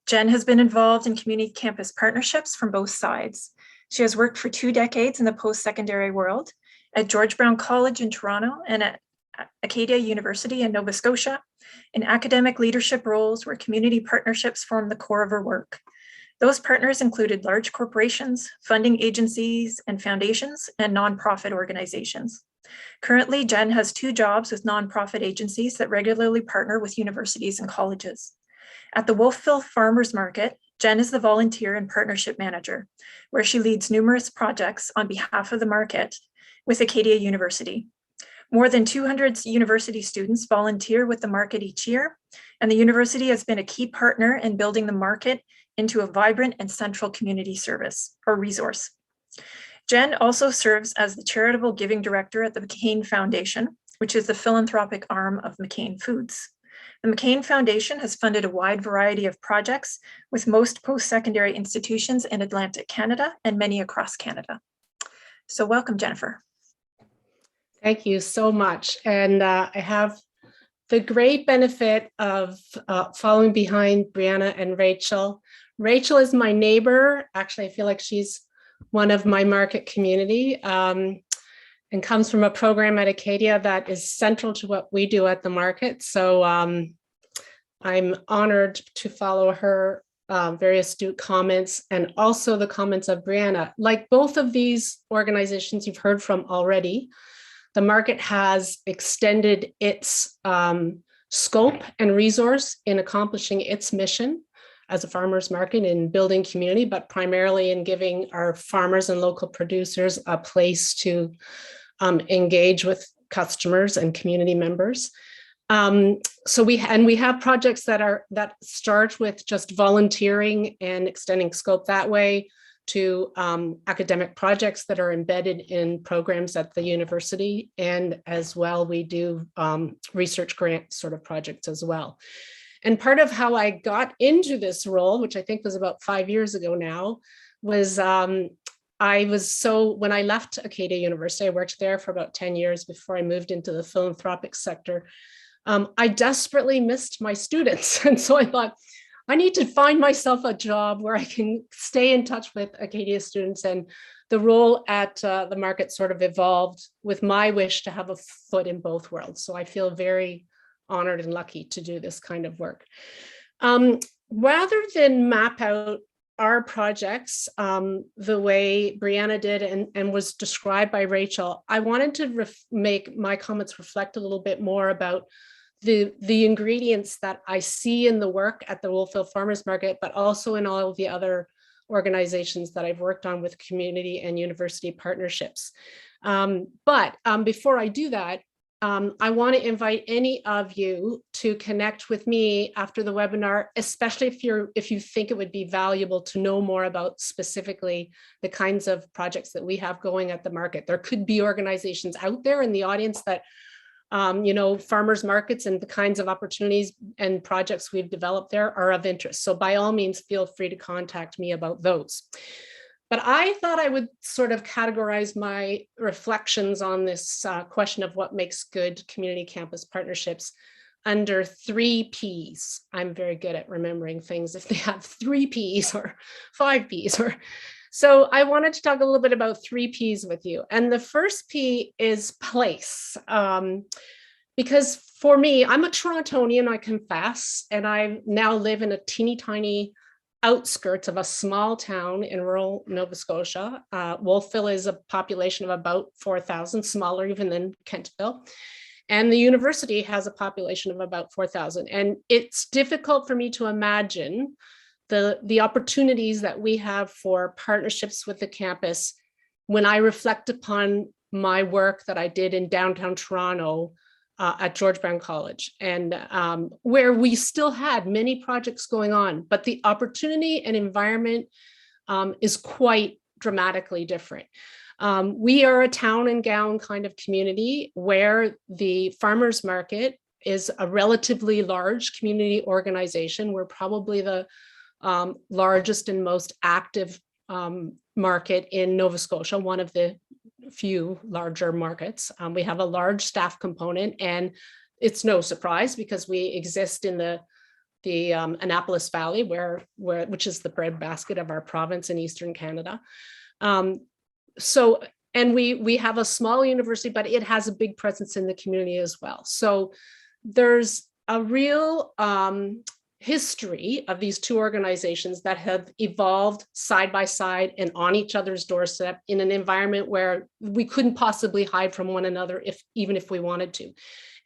Jen has been involved in community campus partnerships from both sides. She has worked for 2 decades in the post-secondary world at George Brown College in Toronto and at Acadia University in Nova Scotia in academic leadership roles where community partnerships form the core of her work. Those partners included large corporations, funding agencies and foundations, and nonprofit organizations. Currently, Jen has 2 jobs with nonprofit agencies that regularly partner with universities and colleges. At the Wolfville Farmers Market, Jen is the volunteer and partnership manager, where she leads numerous projects on behalf of the market with Acadia University. More than 200 university students volunteer with the market each year, and the university has been a key partner in building the market into a vibrant and central community service or resource. Jen also serves as the charitable giving director at the McCain Foundation, which is the philanthropic arm of McCain Foods. The McCain Foundation has funded a wide variety of projects with most post-secondary institutions in Atlantic Canada and many across Canada. So welcome, Jennifer. Thank you so much. And I have the great benefit of following behind Brianna and Rachel. Rachel is my neighbor. Actually, I feel like she's one of my market community and comes from a program at Acadia that is central to what we do at the market. So I'm honored to follow her very astute comments and also the comments of Brianna. Like both of these organizations you've heard from already, the market has extended its scope and resource in accomplishing its mission as a farmers market in building community, but primarily in giving our farmers and local producers a place to engage with customers and community members. So we have projects that start with just volunteering and extending scope that way to academic projects that are embedded in programs at the university. And as well, we do research grant sort of projects as well. And part of how I got into this role, which I think was about 5 years ago now, was when I left Acadia University, I worked there for about 10 years before I moved into the philanthropic sector. I desperately missed my students. And so I thought, I need to find myself a job where I can stay in touch with Acadia students. And the role at the market sort of evolved with my wish to have a foot in both worlds. So I feel very honored and lucky to do this kind of work. Rather than map out our projects the way Brianna did and was described by Rachel, I wanted to make my comments reflect a little bit more about the ingredients that I see in the work at the Wolfville Farmers Market, but also in all of the other organizations that I've worked on with community and university partnerships. But before I do that, I want to invite any of you to connect with me after the webinar, especially if you think it would be valuable to know more about specifically the kinds of projects that we have going at the market. There could be organizations out there in the audience that farmers markets and the kinds of opportunities and projects we've developed there are of interest. So by all means, feel free to contact me about those. But I thought I would sort of categorize my reflections on this question of what makes good community campus partnerships under 3 Ps. I'm very good at remembering things if they have 3 Ps or 5 Ps. So I wanted to talk a little bit about 3 Ps with you. And the first P is place. Because for me, I'm a Torontonian, I confess, and I now live in a teeny tiny outskirts of a small town in rural Nova Scotia. Wolfville is a population of about 4,000, smaller even than Kentville. And the university has a population of about 4,000. And it's difficult for me to imagine the opportunities that we have for partnerships with the campus when I reflect upon my work that I did in downtown Toronto at George Brown College, and where we still had many projects going on, but the opportunity and environment is quite dramatically different. We are a town and gown kind of community where the farmers market is a relatively large community organization. We're probably the largest and most active market in Nova Scotia, one of the few larger markets. We have a large staff component, and it's no surprise because we exist in the Annapolis Valley, which is the breadbasket of our province in Eastern Canada. And we have a small university, but it has a big presence in the community as well. So there's a real history of these two organizations that have evolved side by side and on each other's doorstep in an environment where we couldn't possibly hide from one another even if we wanted to.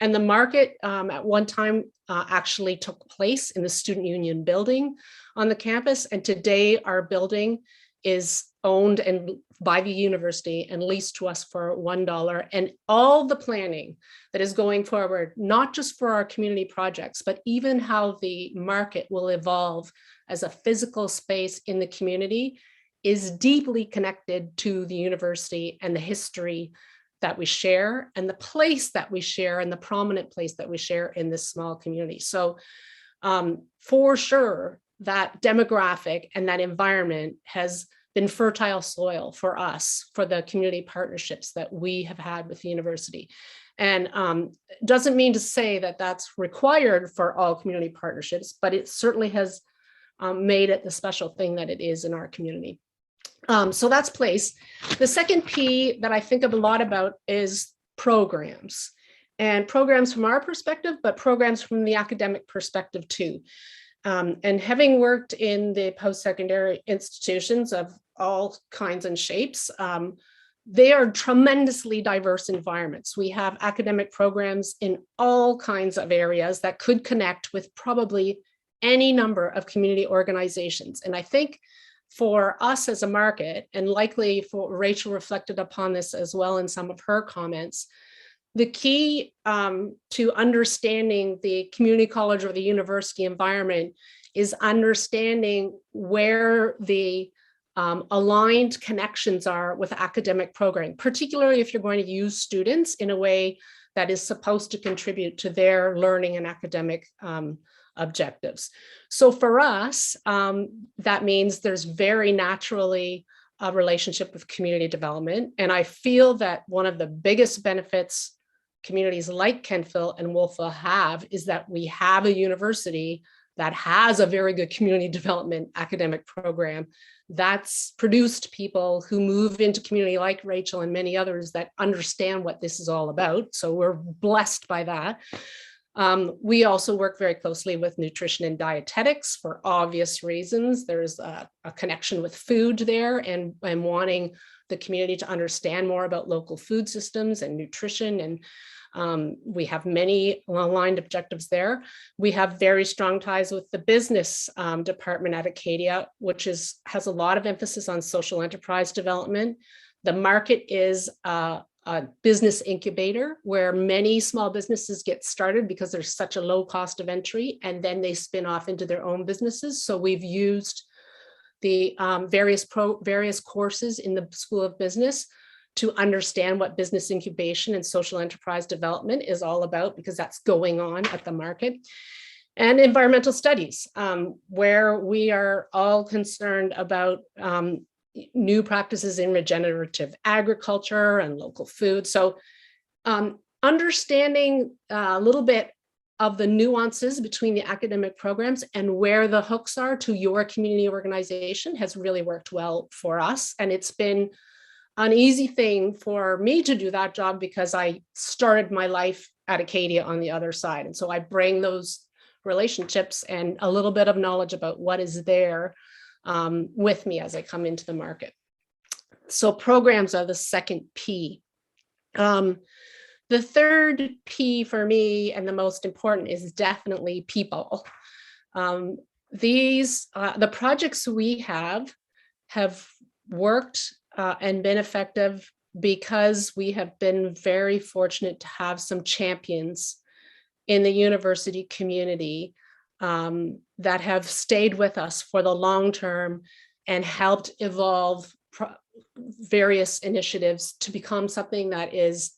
And the market at one time actually took place in the Student Union building on the campus. And today our building is owned by the university and leased to us for $1. And all the planning that is going forward, not just for our community projects, but even how the market will evolve as a physical space in the community, is deeply connected to the university and the history that we share and the place that we share and the prominent place that we share in this small community. So for sure, that demographic and that environment has been fertile soil for us, for the community partnerships that we have had with the university. And doesn't mean to say that that's required for all community partnerships, but it certainly has made it the special thing that it is in our community. So that's place. The second P that I think a lot about is programs, and programs from our perspective, but programs from the academic perspective too. And having worked in the post-secondary institutions of all kinds and shapes, they are tremendously diverse environments. We have academic programs in all kinds of areas that could connect with probably any number of community organizations. And I think for us as a market, and likely for Rachel reflected upon this as well in some of her comments, the key to understanding the community college or the university environment is understanding where the aligned connections are with academic programming, particularly if you're going to use students in a way that is supposed to contribute to their learning and academic objectives. So for us, that means there's very naturally a relationship with community development. And I feel that one of the biggest benefits communities like Kentville and Wolfville have is that we have a university that has a very good community development academic program that's produced people who move into community like Rachel and many others that understand what this is all about. So we're blessed by that. We also work very closely with nutrition and dietetics for obvious reasons. There's a connection with food there and wanting the community to understand more about local food systems and nutrition. And we have many aligned objectives there. We have very strong ties with the business department at Acadia, which has a lot of emphasis on social enterprise development. The market is a business incubator where many small businesses get started because there's such a low cost of entry, and then they spin off into their own businesses. So we've used the various courses in the School of Business to understand what business incubation and social enterprise development is all about, because that's going on at the market. And environmental studies, where we are all concerned about new practices in regenerative agriculture and local food. So understanding a little bit of the nuances between the academic programs and where the hooks are to your community organization has really worked well for us. And it's been an easy thing for me to do that job because I started my life at Acadia on the other side. And so I bring those relationships and a little bit of knowledge about what is there with me as I come into the market. So programs are the second P. The third P for me, and the most important, is definitely people. The projects we have worked and been effective because we have been very fortunate to have some champions in the university community that have stayed with us for the long term and helped evolve various initiatives to become something that is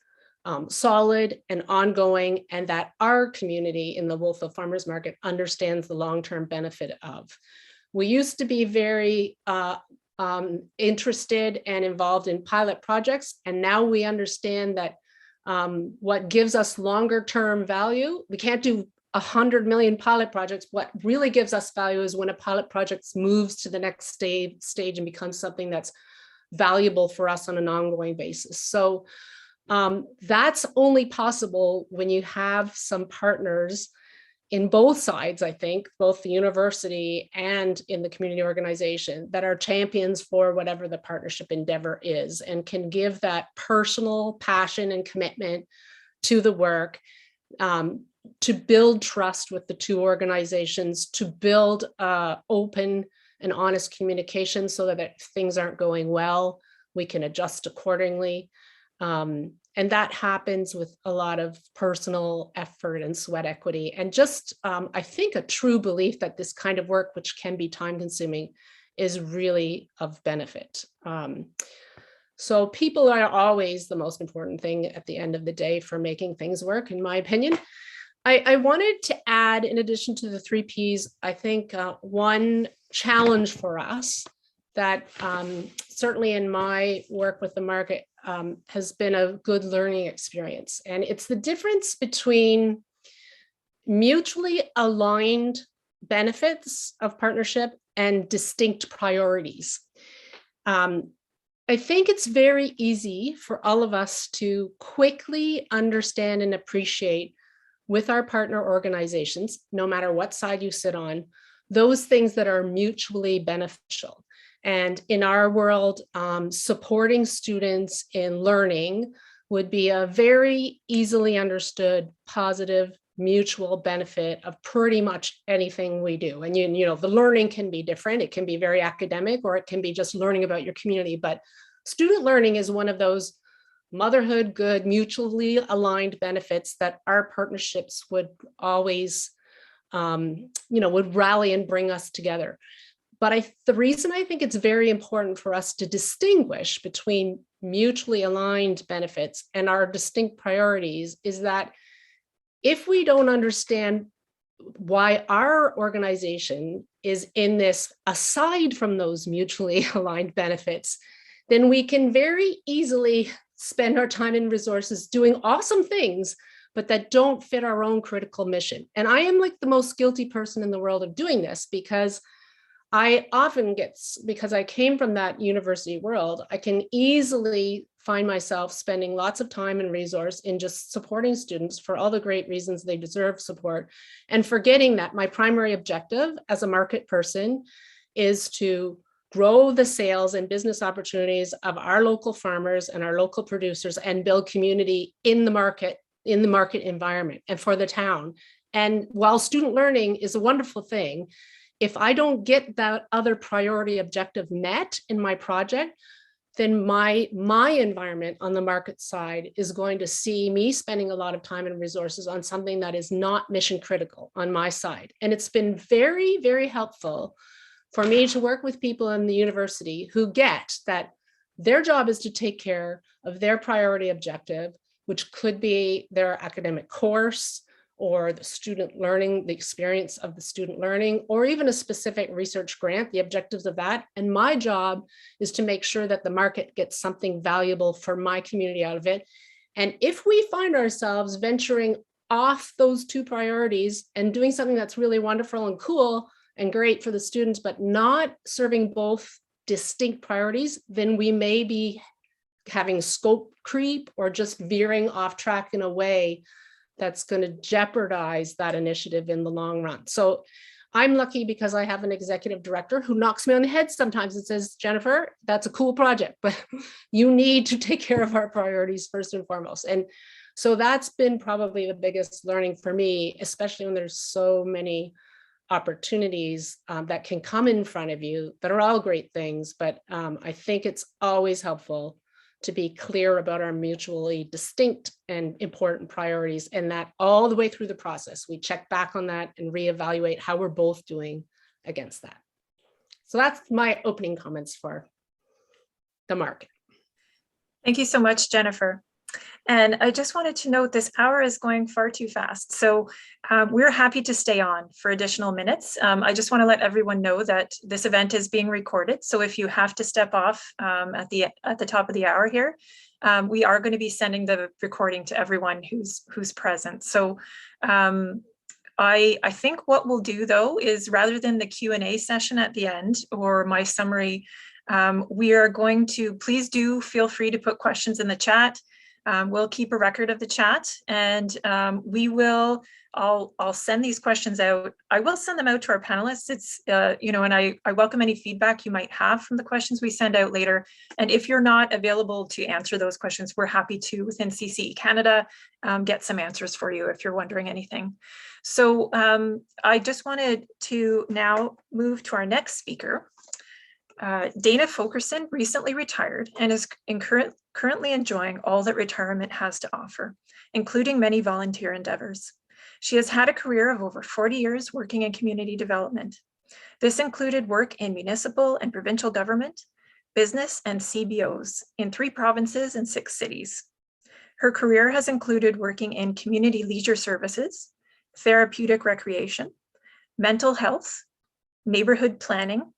solid and ongoing, and that our community in the Wolfville Farmers Market understands the long-term benefit of. We used to be very interested and involved in pilot projects, and now we understand that what gives us longer-term value, we can't do 100 million pilot projects. What really gives us value is when a pilot project moves to the next stage and becomes something that's valuable for us on an ongoing basis. So that's only possible when you have some partners in both sides, I think, both the university and in the community organization, that are champions for whatever the partnership endeavor is and can give that personal passion and commitment to the work, to build trust with the two organizations, to build open and honest communication so that if things aren't going well, we can adjust accordingly. And that happens with a lot of personal effort and sweat equity. And just, I think, a true belief that this kind of work, which can be time consuming, is really of benefit. So people are always the most important thing at the end of the day for making things work, in my opinion. I wanted to add, in addition to the 3 Ps, I think one challenge for us that certainly in my work with the market has been a good learning experience. And it's the difference between mutually aligned benefits of partnership and distinct priorities. I think it's very easy for all of us to quickly understand and appreciate with our partner organizations, no matter what side you sit on, those things that are mutually beneficial. And in our world, supporting students in learning would be a very easily understood, positive, mutual benefit of pretty much anything we do. And you know, the learning can be different. It can be very academic, or it can be just learning about your community. But student learning is one of those motherhood good, mutually aligned benefits that our partnerships would always, would rally and bring us together. But the reason I think it's very important for us to distinguish between mutually aligned benefits and our distinct priorities is that if we don't understand why our organization is in this, aside from those mutually aligned benefits, then we can very easily spend our time and resources doing awesome things, but that don't fit our own critical mission. And I am like the most guilty person in the world of doing this, because I often because I came from that university world, I can easily find myself spending lots of time and resource in just supporting students for all the great reasons they deserve support, and forgetting that my primary objective as a market person is to grow the sales and business opportunities of our local farmers and our local producers and build community in the market environment and for the town. And while student learning is a wonderful thing, if I don't get that other priority objective met in my project, then my environment on the market side is going to see me spending a lot of time and resources on something that is not mission critical on my side. And it's been very, very helpful for me to work with people in the university who get that their job is to take care of their priority objective, which could be their academic course or the student learning, the experience of the student learning, or even a specific research grant, the objectives of that. And my job is to make sure that the market gets something valuable for my community out of it. And if we find ourselves venturing off those two priorities and doing something that's really wonderful and cool and great for the students, but not serving both distinct priorities, then we may be having scope creep or just veering off track in a way that's going to jeopardize that initiative in the long run. So I'm lucky because I have an executive director who knocks me on the head sometimes and says, Jennifer, that's a cool project, but you need to take care of our priorities first and foremost. And so that's been probably the biggest learning for me, especially when there's so many opportunities that can come in front of you that are all great things. But I think it's always helpful to be clear about our mutually distinct and important priorities, and that all the way through the process, we check back on that and reevaluate how we're both doing against that. So that's my opening comments for the market. Thank you so much, Jennifer. And I just wanted to note this hour is going far too fast. So we're happy to stay on for additional minutes. I just want to let everyone know that this event is being recorded. So if you have to step off at the top of the hour here, we are going to be sending the recording to everyone who's present. So I think what we'll do though is, rather than the Q&A session at the end or my summary, we are going to, please do feel free to put questions in the chat. We'll keep a record of the chat, and I'll send these questions out. I will send them out to our panelists. It's, and I welcome any feedback you might have from the questions we send out later. And if you're not available to answer those questions, we're happy to, within CCE Canada, get some answers for you if you're wondering anything. So I just wanted to now move to our next speaker. Dana Fulkerson recently retired and is currently enjoying all that retirement has to offer, including many volunteer endeavors. She has had a career of over 40 years working in community development. This included work in municipal and provincial government, business, and CBOs in 3 provinces and 6 cities. Her career has included working in community leisure services, therapeutic recreation, mental health, neighborhood planning,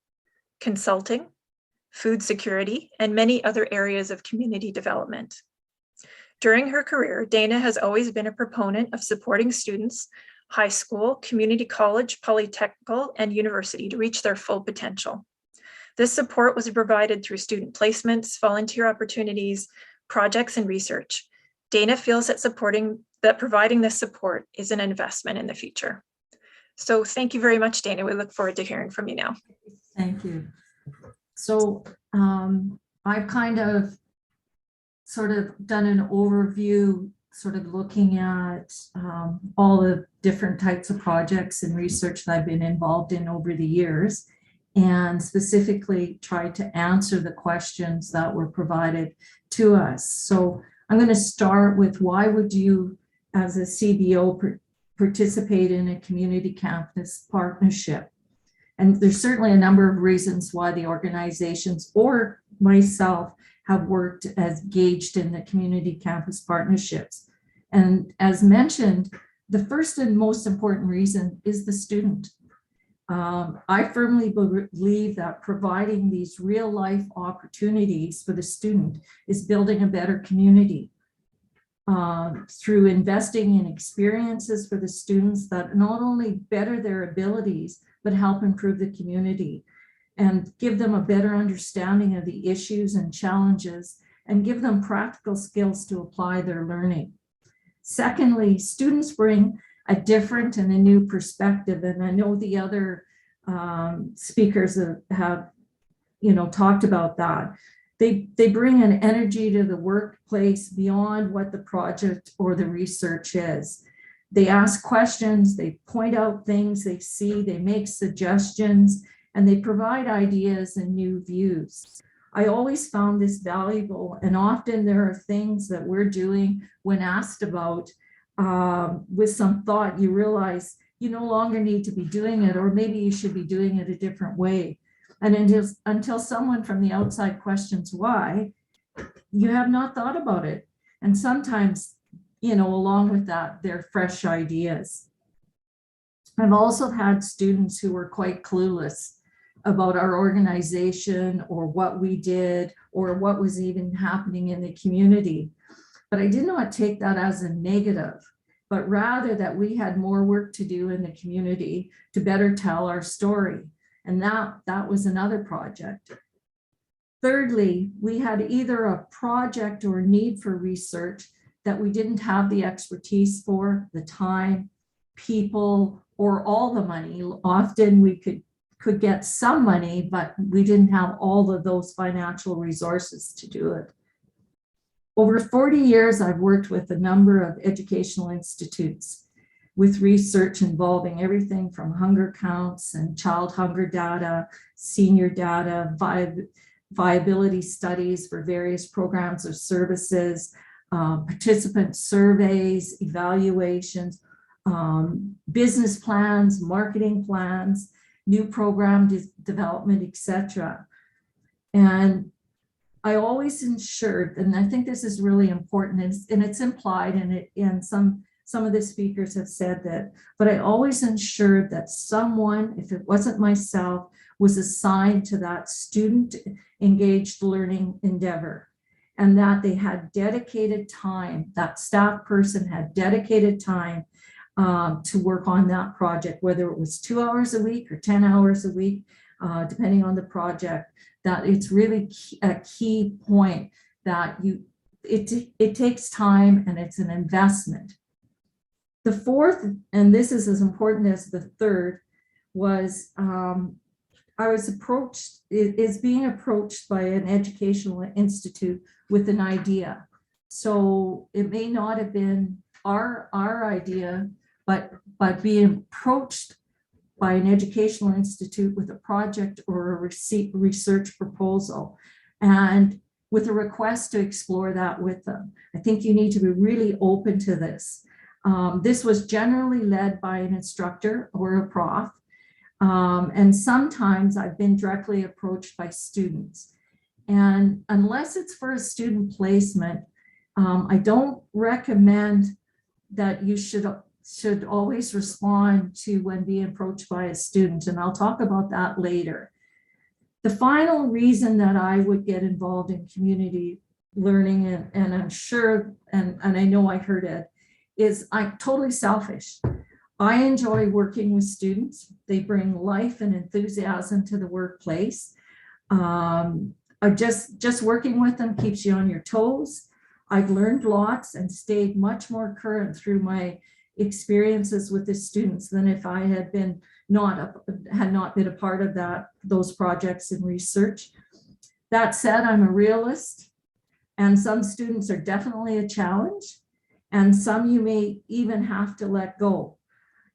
consulting, food security, and many other areas of community development. During her career, Dana has always been a proponent of supporting students, high school, community college, polytechnical, and university to reach their full potential. This support was provided through student placements, volunteer opportunities, projects, and research. Dana feels that providing this support is an investment in the future. So thank you very much, Dana. We look forward to hearing from you now. Thank you. So I've kind of sort of done an overview, sort of looking at all the different types of projects and research that I've been involved in over the years, and specifically tried to answer the questions that were provided to us. So I'm going to start with, why would you, as a CBO, participate in a community campus partnership? And there's certainly a number of reasons why the organizations or myself have worked as engaged in the community campus partnerships. And as mentioned, the first and most important reason is the student. I firmly believe that providing these real life opportunities for the student is building a better community. Through investing in experiences for the students that not only better their abilities, but help improve the community and give them a better understanding of the issues and challenges and give them practical skills to apply their learning. Secondly, students bring a different and a new perspective. And I know the other speakers have talked about that. They bring an energy to the workplace beyond what the project or the research is. They ask questions, they point out things they see, they make suggestions, and they provide ideas and new views. I always found this valuable, and often there are things that we're doing when asked about with some thought, you realize you no longer need to be doing it, or maybe you should be doing it a different way. And until someone from the outside questions why, you have not thought about it. And sometimes, along with that, they're fresh ideas. I've also had students who were quite clueless about our organization or what we did or what was even happening in the community. But I did not take that as a negative, but rather that we had more work to do in the community to better tell our story. And that was another project. Thirdly, we had either a project or a need for research that we didn't have the expertise for, the time, people, or all the money. Often we could get some money, but we didn't have all of those financial resources to do it. Over 40 years, I've worked with a number of educational institutes with research involving everything from hunger counts and child hunger data, senior data, viability studies for various programs or services, participant surveys, evaluations, business plans, marketing plans, new program development, etc. And I always ensured, and I think this is really important, and it's implied in it, and some of the speakers have said that, but I always ensured that someone, if it wasn't myself, was assigned to that student engaged learning endeavor, and that they had dedicated time, that staff person had dedicated time to work on that project, whether it was 2 hours a week or 10 hours a week, depending on the project. That it's really a key point that it takes time and it's an investment. The fourth, and this is as important as the third, was I was being approached by an educational institute with an idea. So it may not have been our idea, but being approached by an educational institute with a project or a research proposal, and with a request to explore that with them. I think you need to be really open to this. This was generally led by an instructor or a prof, and sometimes I've been directly approached by students. And unless it's for a student placement, I don't recommend that you should always respond to when being approached by a student, and I'll talk about that later. The final reason that I would get involved in community learning, and I'm sure, and I know I heard it, is I'm totally selfish. I enjoy working with students. They bring life and enthusiasm to the workplace. Just working with them keeps you on your toes. I've learned lots and stayed much more current through my experiences with the students than if I had not been a part of those projects and research. That said, I'm a realist, and some students are definitely a challenge, and some you may even have to let go.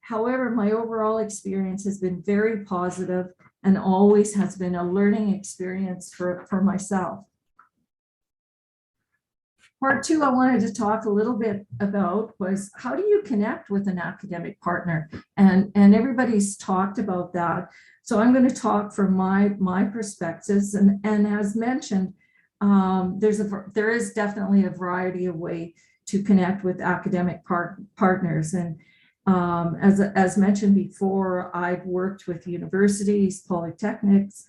However, my overall experience has been very positive and always has been a learning experience for myself. Part two I wanted to talk a little bit about was, how do you connect with an academic partner? And everybody's talked about that. So I'm going to talk from my perspectives. And as mentioned, there is definitely a variety of ways to connect with academic partners. And as mentioned before, I've worked with universities, polytechnics,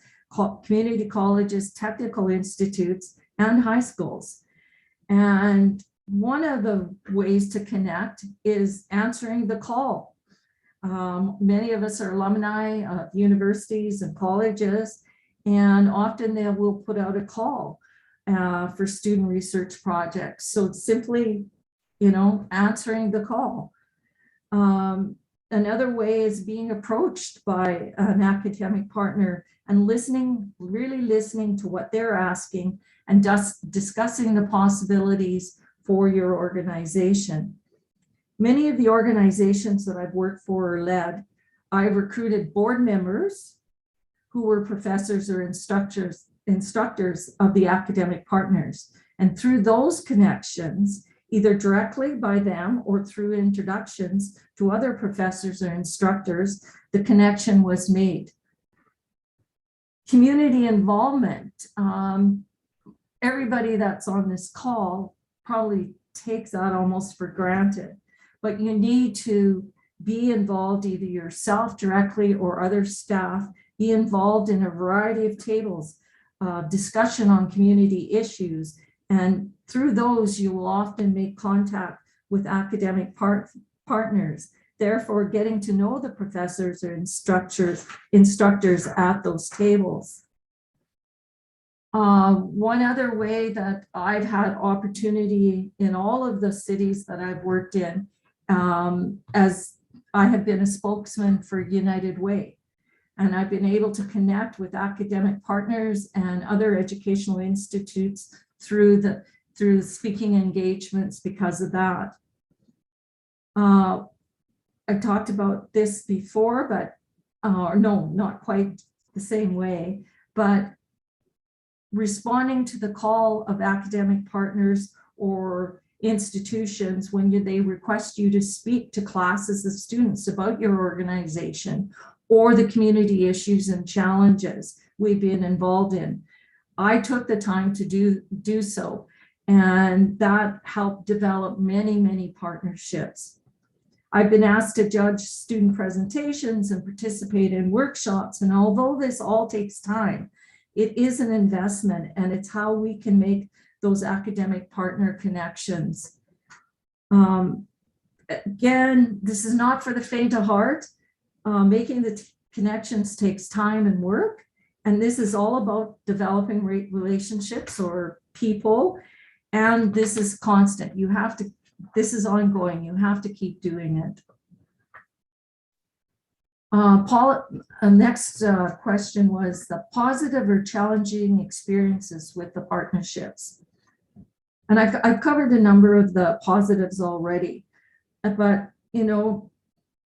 community colleges, technical institutes, and high schools. And one of the ways to connect is answering the call. Many of us are alumni of universities and colleges, and often they will put out a call. for student research projects. So it's simply, you know, answering the call. Another way is being approached by an academic partner and listening, really listening to what they're asking and just discussing the possibilities for your organization. Many of the organizations that I've worked for or led, I've recruited board members who were professors or instructors of the academic partners. And through those connections, either directly by them or through introductions to other professors or instructors, the connection was made. Community involvement. Everybody that's on this call probably takes that almost for granted, but you need to be involved either yourself directly or other staff, be involved in a variety of tables, discussion on community issues, and through those you will often make contact with academic partners, therefore getting to know the professors or instructors at those tables. One other way that I've had opportunity in all of the cities that I've worked in, as I have been a spokesman for United Way, and I've been able to connect with academic partners and other educational institutes through speaking engagements because of that. I talked about this before, but no, not quite the same way, but responding to the call of academic partners or institutions when they request you to speak to classes of students about your organization or the community issues and challenges we've been involved in. I took the time to do so, and that helped develop many, many partnerships. I've been asked to judge student presentations and participate in workshops, and although this all takes time, it is an investment, and it's how we can make those academic partner connections. Again, this is not for the faint of heart. Making the connections takes time and work, and this is all about developing relationships or people, and this is constant. You have to, this is ongoing. You have to keep doing it. Paul, next question was the positive or challenging experiences with the partnerships. And I've covered a number of the positives already, but you know,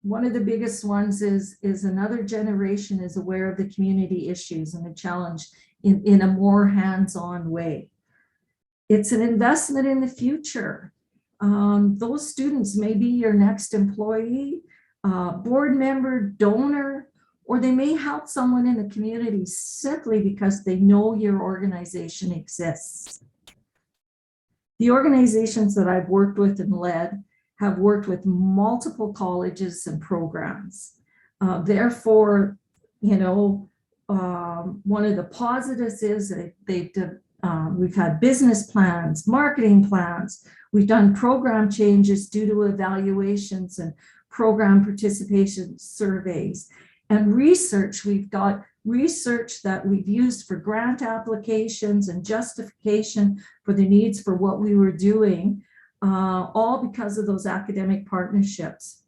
one of the biggest ones is another generation is aware of the community issues and the challenge in a more hands-on way. It's an investment in the future. Those students may be your next employee, board member, donor, or they may help someone in the community simply because they know your organization exists. The organizations that I've worked with and led have worked with multiple colleges and programs. Therefore, you know, one of the positives is that we've had business plans, marketing plans. We've done program changes due to evaluations and program participation surveys. And research, we've got research that we've used for grant applications and justification for the needs for what we were doing, all because of those academic partnerships.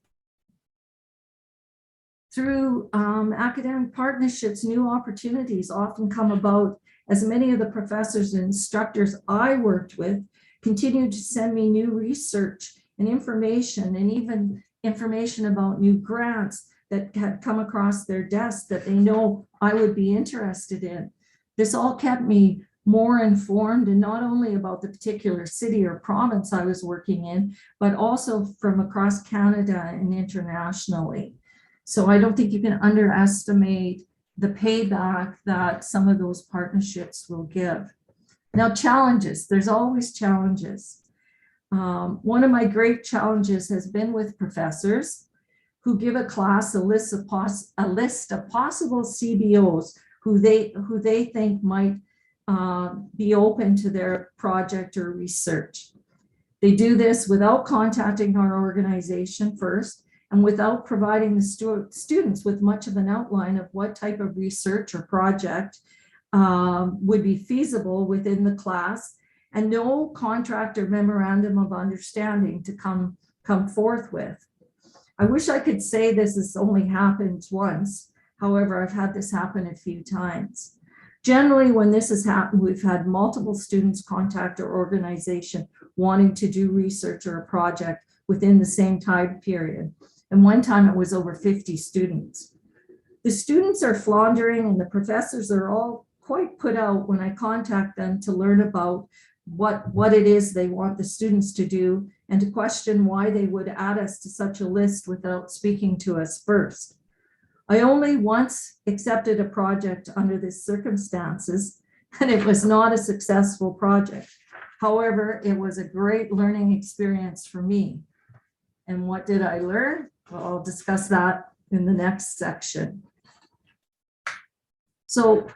Through academic partnerships, new opportunities often come about, as many of the professors and instructors I worked with continued to send me new research and information, and even information about new grants that had come across their desk that they know I would be interested in. This all kept me more informed, and not only about the particular city or province I was working in, but also from across Canada and internationally. So I don't think you can underestimate the payback that some of those partnerships will give. Now, challenges, there's always challenges. One of my great challenges has been with professors who give a class a list of possible CBOs who they think might be open to their project or research. They do this without contacting our organization first and without providing the students with much of an outline of what type of research or project would be feasible within the class, and no contract or memorandum of understanding to come forth with. I wish I could say this has only happened once. However, I've had this happen a few times. Generally, when this has happened, we've had multiple students contact our organization wanting to do research or a project within the same time period. And one time it was over 50 students. The students are floundering and the professors are all quite put out when I contact them to learn about what it is they want the students to do and to question why they would add us to such a list without speaking to us first. I only once accepted a project under these circumstances, and it was not a successful project. However, it was a great learning experience for me. And what did I learn? Well, I'll discuss that in the next section. So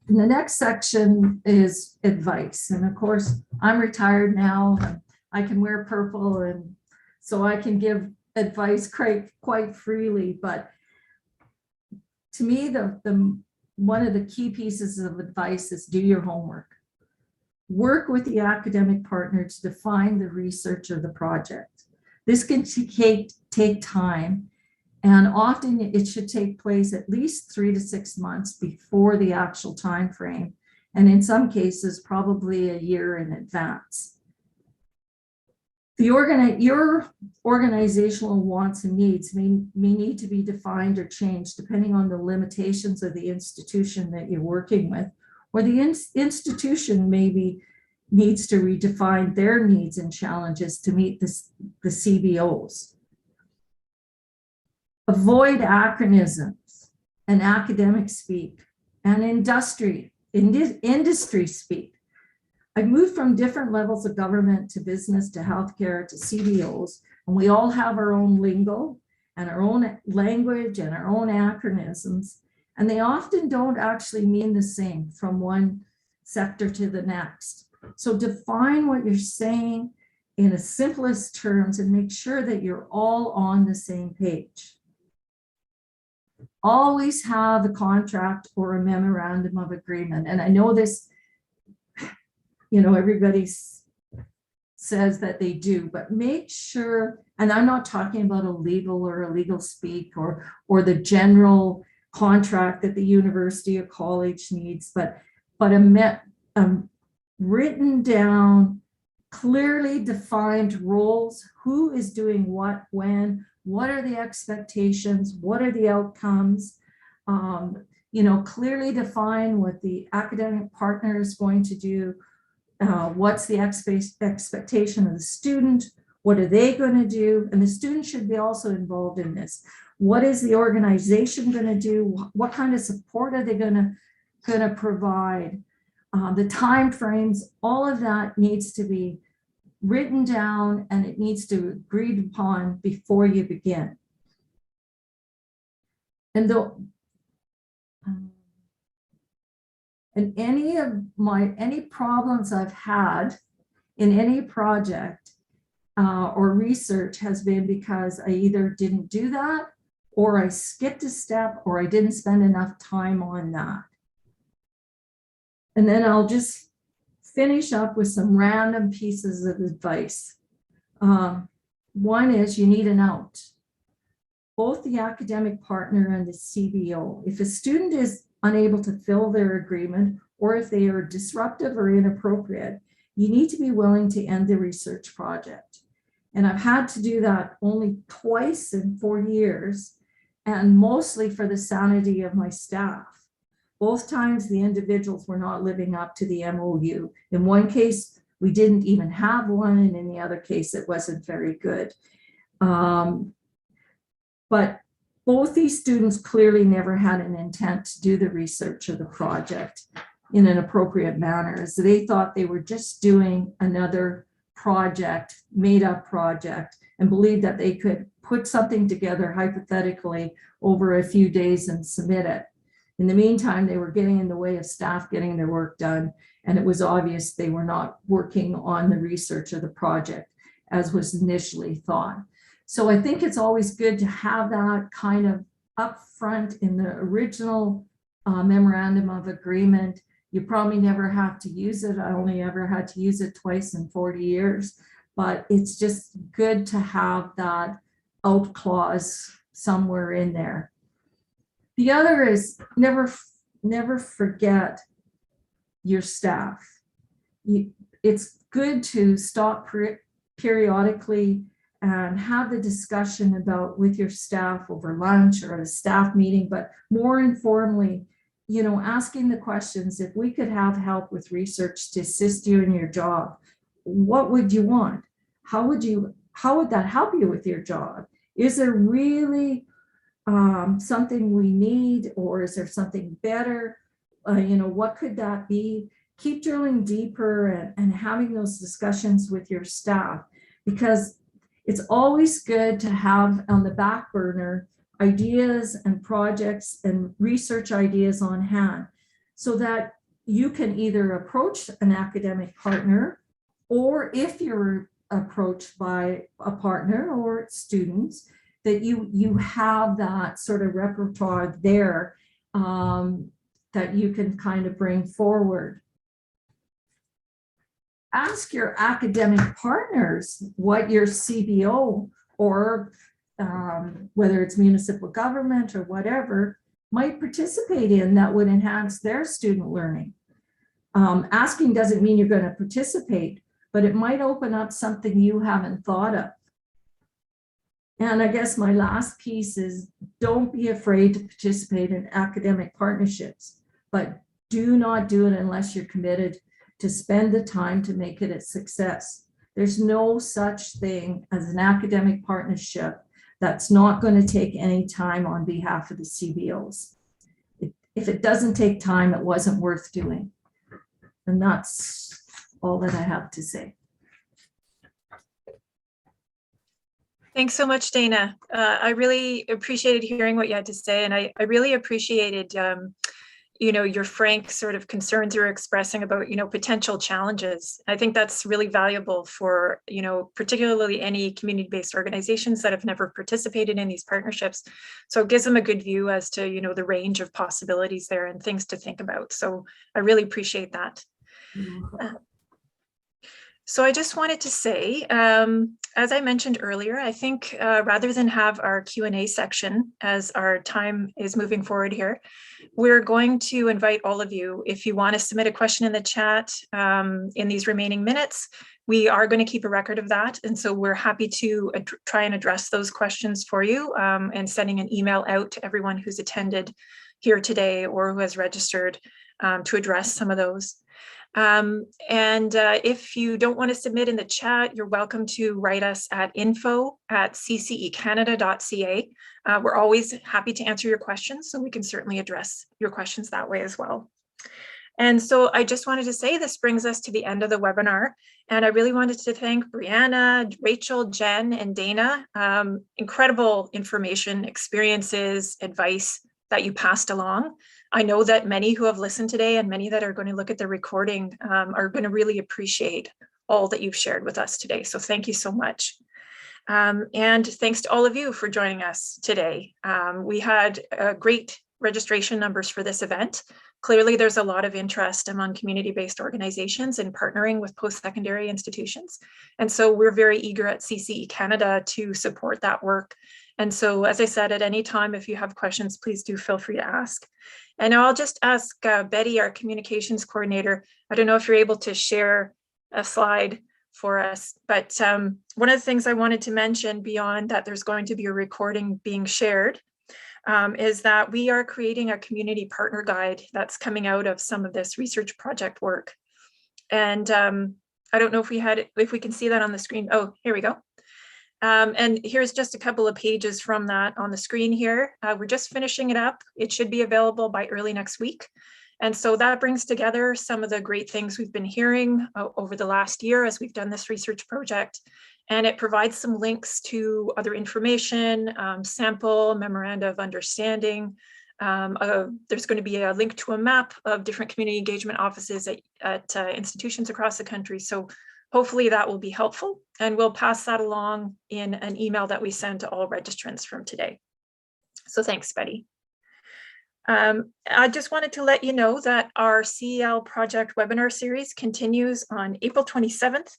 the next section is advice. And of course, I'm retired now, and I can wear purple, and so I can give advice quite freely. But to me, one of the key pieces of advice is do your homework. Work with the academic partner to define the research or the project. This can take time, and often it should take place at least 3 to 6 months before the actual time frame, and in some cases, probably a year in advance. Your organizational wants and needs may need to be defined or changed depending on the limitations of the institution that you're working with, or the institution maybe needs to redefine their needs and challenges to meet the CBOs. Avoid acronyms and academic speak and industry speak. I moved from different levels of government to business to healthcare to CBOs, and we all have our own lingo and our own language and our own acronyms, and they often don't actually mean the same from one sector to the next. So define what you're saying in the simplest terms and make sure that you're all on the same page. Always have a contract or a memorandum of agreement. And I know this, everybody says that they do, but make sure, and I'm not talking about a legal speak or the general contract that the university or college needs, but a written down, clearly defined roles, who is doing what, when, what are the expectations, what are the outcomes, clearly define what the academic partner is going to do, what's the expectation of the student, what are they going to do, and the student should be also involved in this. What is the organization going to do? What kind of support are they going to provide? The time frames, all of that needs to be written down, and it needs to be agreed upon before you begin. And any problems I've had in any project or research has been because I either didn't do that, or I skipped a step, or I didn't spend enough time on that. And then I'll just finish up with some random pieces of advice. One is you need an out. Both the academic partner and the CBO. If a student is unable to fill their agreement, or if they are disruptive or inappropriate, you need to be willing to end the research project. And I've had to do that only twice in 4 years, and mostly for the sanity of my staff. Both times the individuals were not living up to the MOU. In one case, we didn't even have one, and in the other case, it wasn't very good. But both these students clearly never had an intent to do the research of the project in an appropriate manner. So they thought they were just doing another project, made up project, and believed that they could put something together hypothetically over a few days and submit it. In the meantime, they were getting in the way of staff getting their work done, and it was obvious they were not working on the research of the project as was initially thought. So I think it's always good to have that kind of upfront in the original memorandum of agreement, You probably never have to use it. I only ever had to use it twice in 40 years, but it's just good to have that out clause somewhere in there. The other is never forget your staff. It's good to stop periodically and have the discussion about with your staff over lunch or at a staff meeting, but more informally, you know, asking the questions. If we could have help with research to assist you in your job, what would you want? How would that help you with your job? Is there really something we need, or is there something better? You know, what could that be? Keep drilling deeper and having those discussions with your staff, because it's always good to have on the back burner ideas and projects and research ideas on hand, so that you can either approach an academic partner, or if you're approached by a partner or students, that you have that sort of repertoire there that you can kind of bring forward. Ask your academic partners what your CBO, or whether it's municipal government or whatever, might participate in that would enhance their student learning. Asking doesn't mean you're going to participate, but it might open up something you haven't thought of. And I guess my last piece is, don't be afraid to participate in academic partnerships, but do not do it unless you're committed to spend the time to make it a success. There's no such thing as an academic partnership that's not going to take any time on behalf of the CBOs. If it doesn't take time, it wasn't worth doing. And that's all that I have to say. Thanks so much, Dana. I really appreciated hearing what you had to say, and I really appreciated you know, your frank sort of concerns you're expressing about, you know, potential challenges. I think that's really valuable for, you know, particularly any community-based organizations that have never participated in these partnerships. So it gives them a good view as to, you know, the range of possibilities there and things to think about. So I really appreciate that. So I just wanted to say, as I mentioned earlier, I think rather than have our Q&A section as our time is moving forward here, we're going to invite all of you, if you want to submit a question in the chat in these remaining minutes, we are going to keep a record of that. And so we're happy to try and address those questions for you, and sending an email out to everyone who's attended here today or who has registered to address some of those. If you don't want to submit in the chat, you're welcome to write us at info@ccecanada.ca. We're always happy to answer your questions, so we can certainly address your questions that way as well. And so I just wanted to say this brings us to the end of the webinar, and I really wanted to thank Brianna, Rachel, Jen, and Dana. Incredible information, experiences, advice that you passed along. I know that many who have listened today and many that are going to look at the recording are going to really appreciate all that you've shared with us today. So thank you so much. And thanks to all of you for joining us today. We had great registration numbers for this event. Clearly, there's a lot of interest among community-based organizations in partnering with post-secondary institutions. And so we're very eager at CCE Canada to support that work. And so, as I said, at any time, if you have questions, please do feel free to ask. And I'll just ask Betty, our communications coordinator, I don't know if you're able to share a slide for us, but one of the things I wanted to mention beyond that there's going to be a recording being shared is that we are creating a community partner guide that's coming out of some of this research project work. And I don't know if we can see that on the screen. Oh, here we go. And here's just a couple of pages from that on the screen here. We're just finishing it up. It should be available by early next week. And so that brings together some of the great things we've been hearing over the last year as we've done this research project. And it provides some links to other information, sample, memoranda of understanding. There's going to be a link to a map of different community engagement offices at institutions across the country. So hopefully that will be helpful, and we'll pass that along in an email that we send to all registrants from today. So thanks, Betty. I just wanted to let you know that our CEL project webinar series continues on April 27th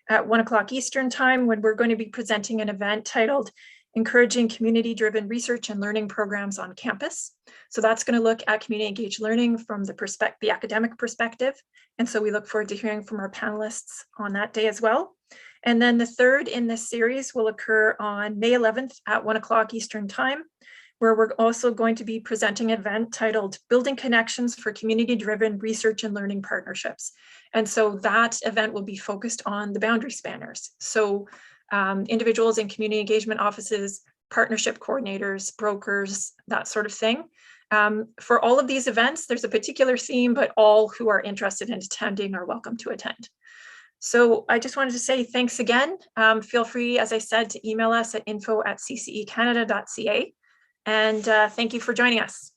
at 1 o'clock Eastern time, when we're going to be presenting an event titled Encouraging Community-Driven Research and Learning Programs on Campus. So that's going to look at community engaged learning from the academic perspective. And so we look forward to hearing from our panelists on that day as well. And then the third in this series will occur on May 11th at 1 o'clock Eastern time, where we're also going to be presenting an event titled Building Connections for Community-Driven Research and Learning Partnerships. And so that event will be focused on the boundary spanners. So individuals in community engagement offices, partnership coordinators, brokers, that sort of thing. For all of these events, there's a particular theme, but all who are interested in attending are welcome to attend. So I just wanted to say thanks again. Feel free, as I said, to email us at info@ccecanada.ca. And thank you for joining us.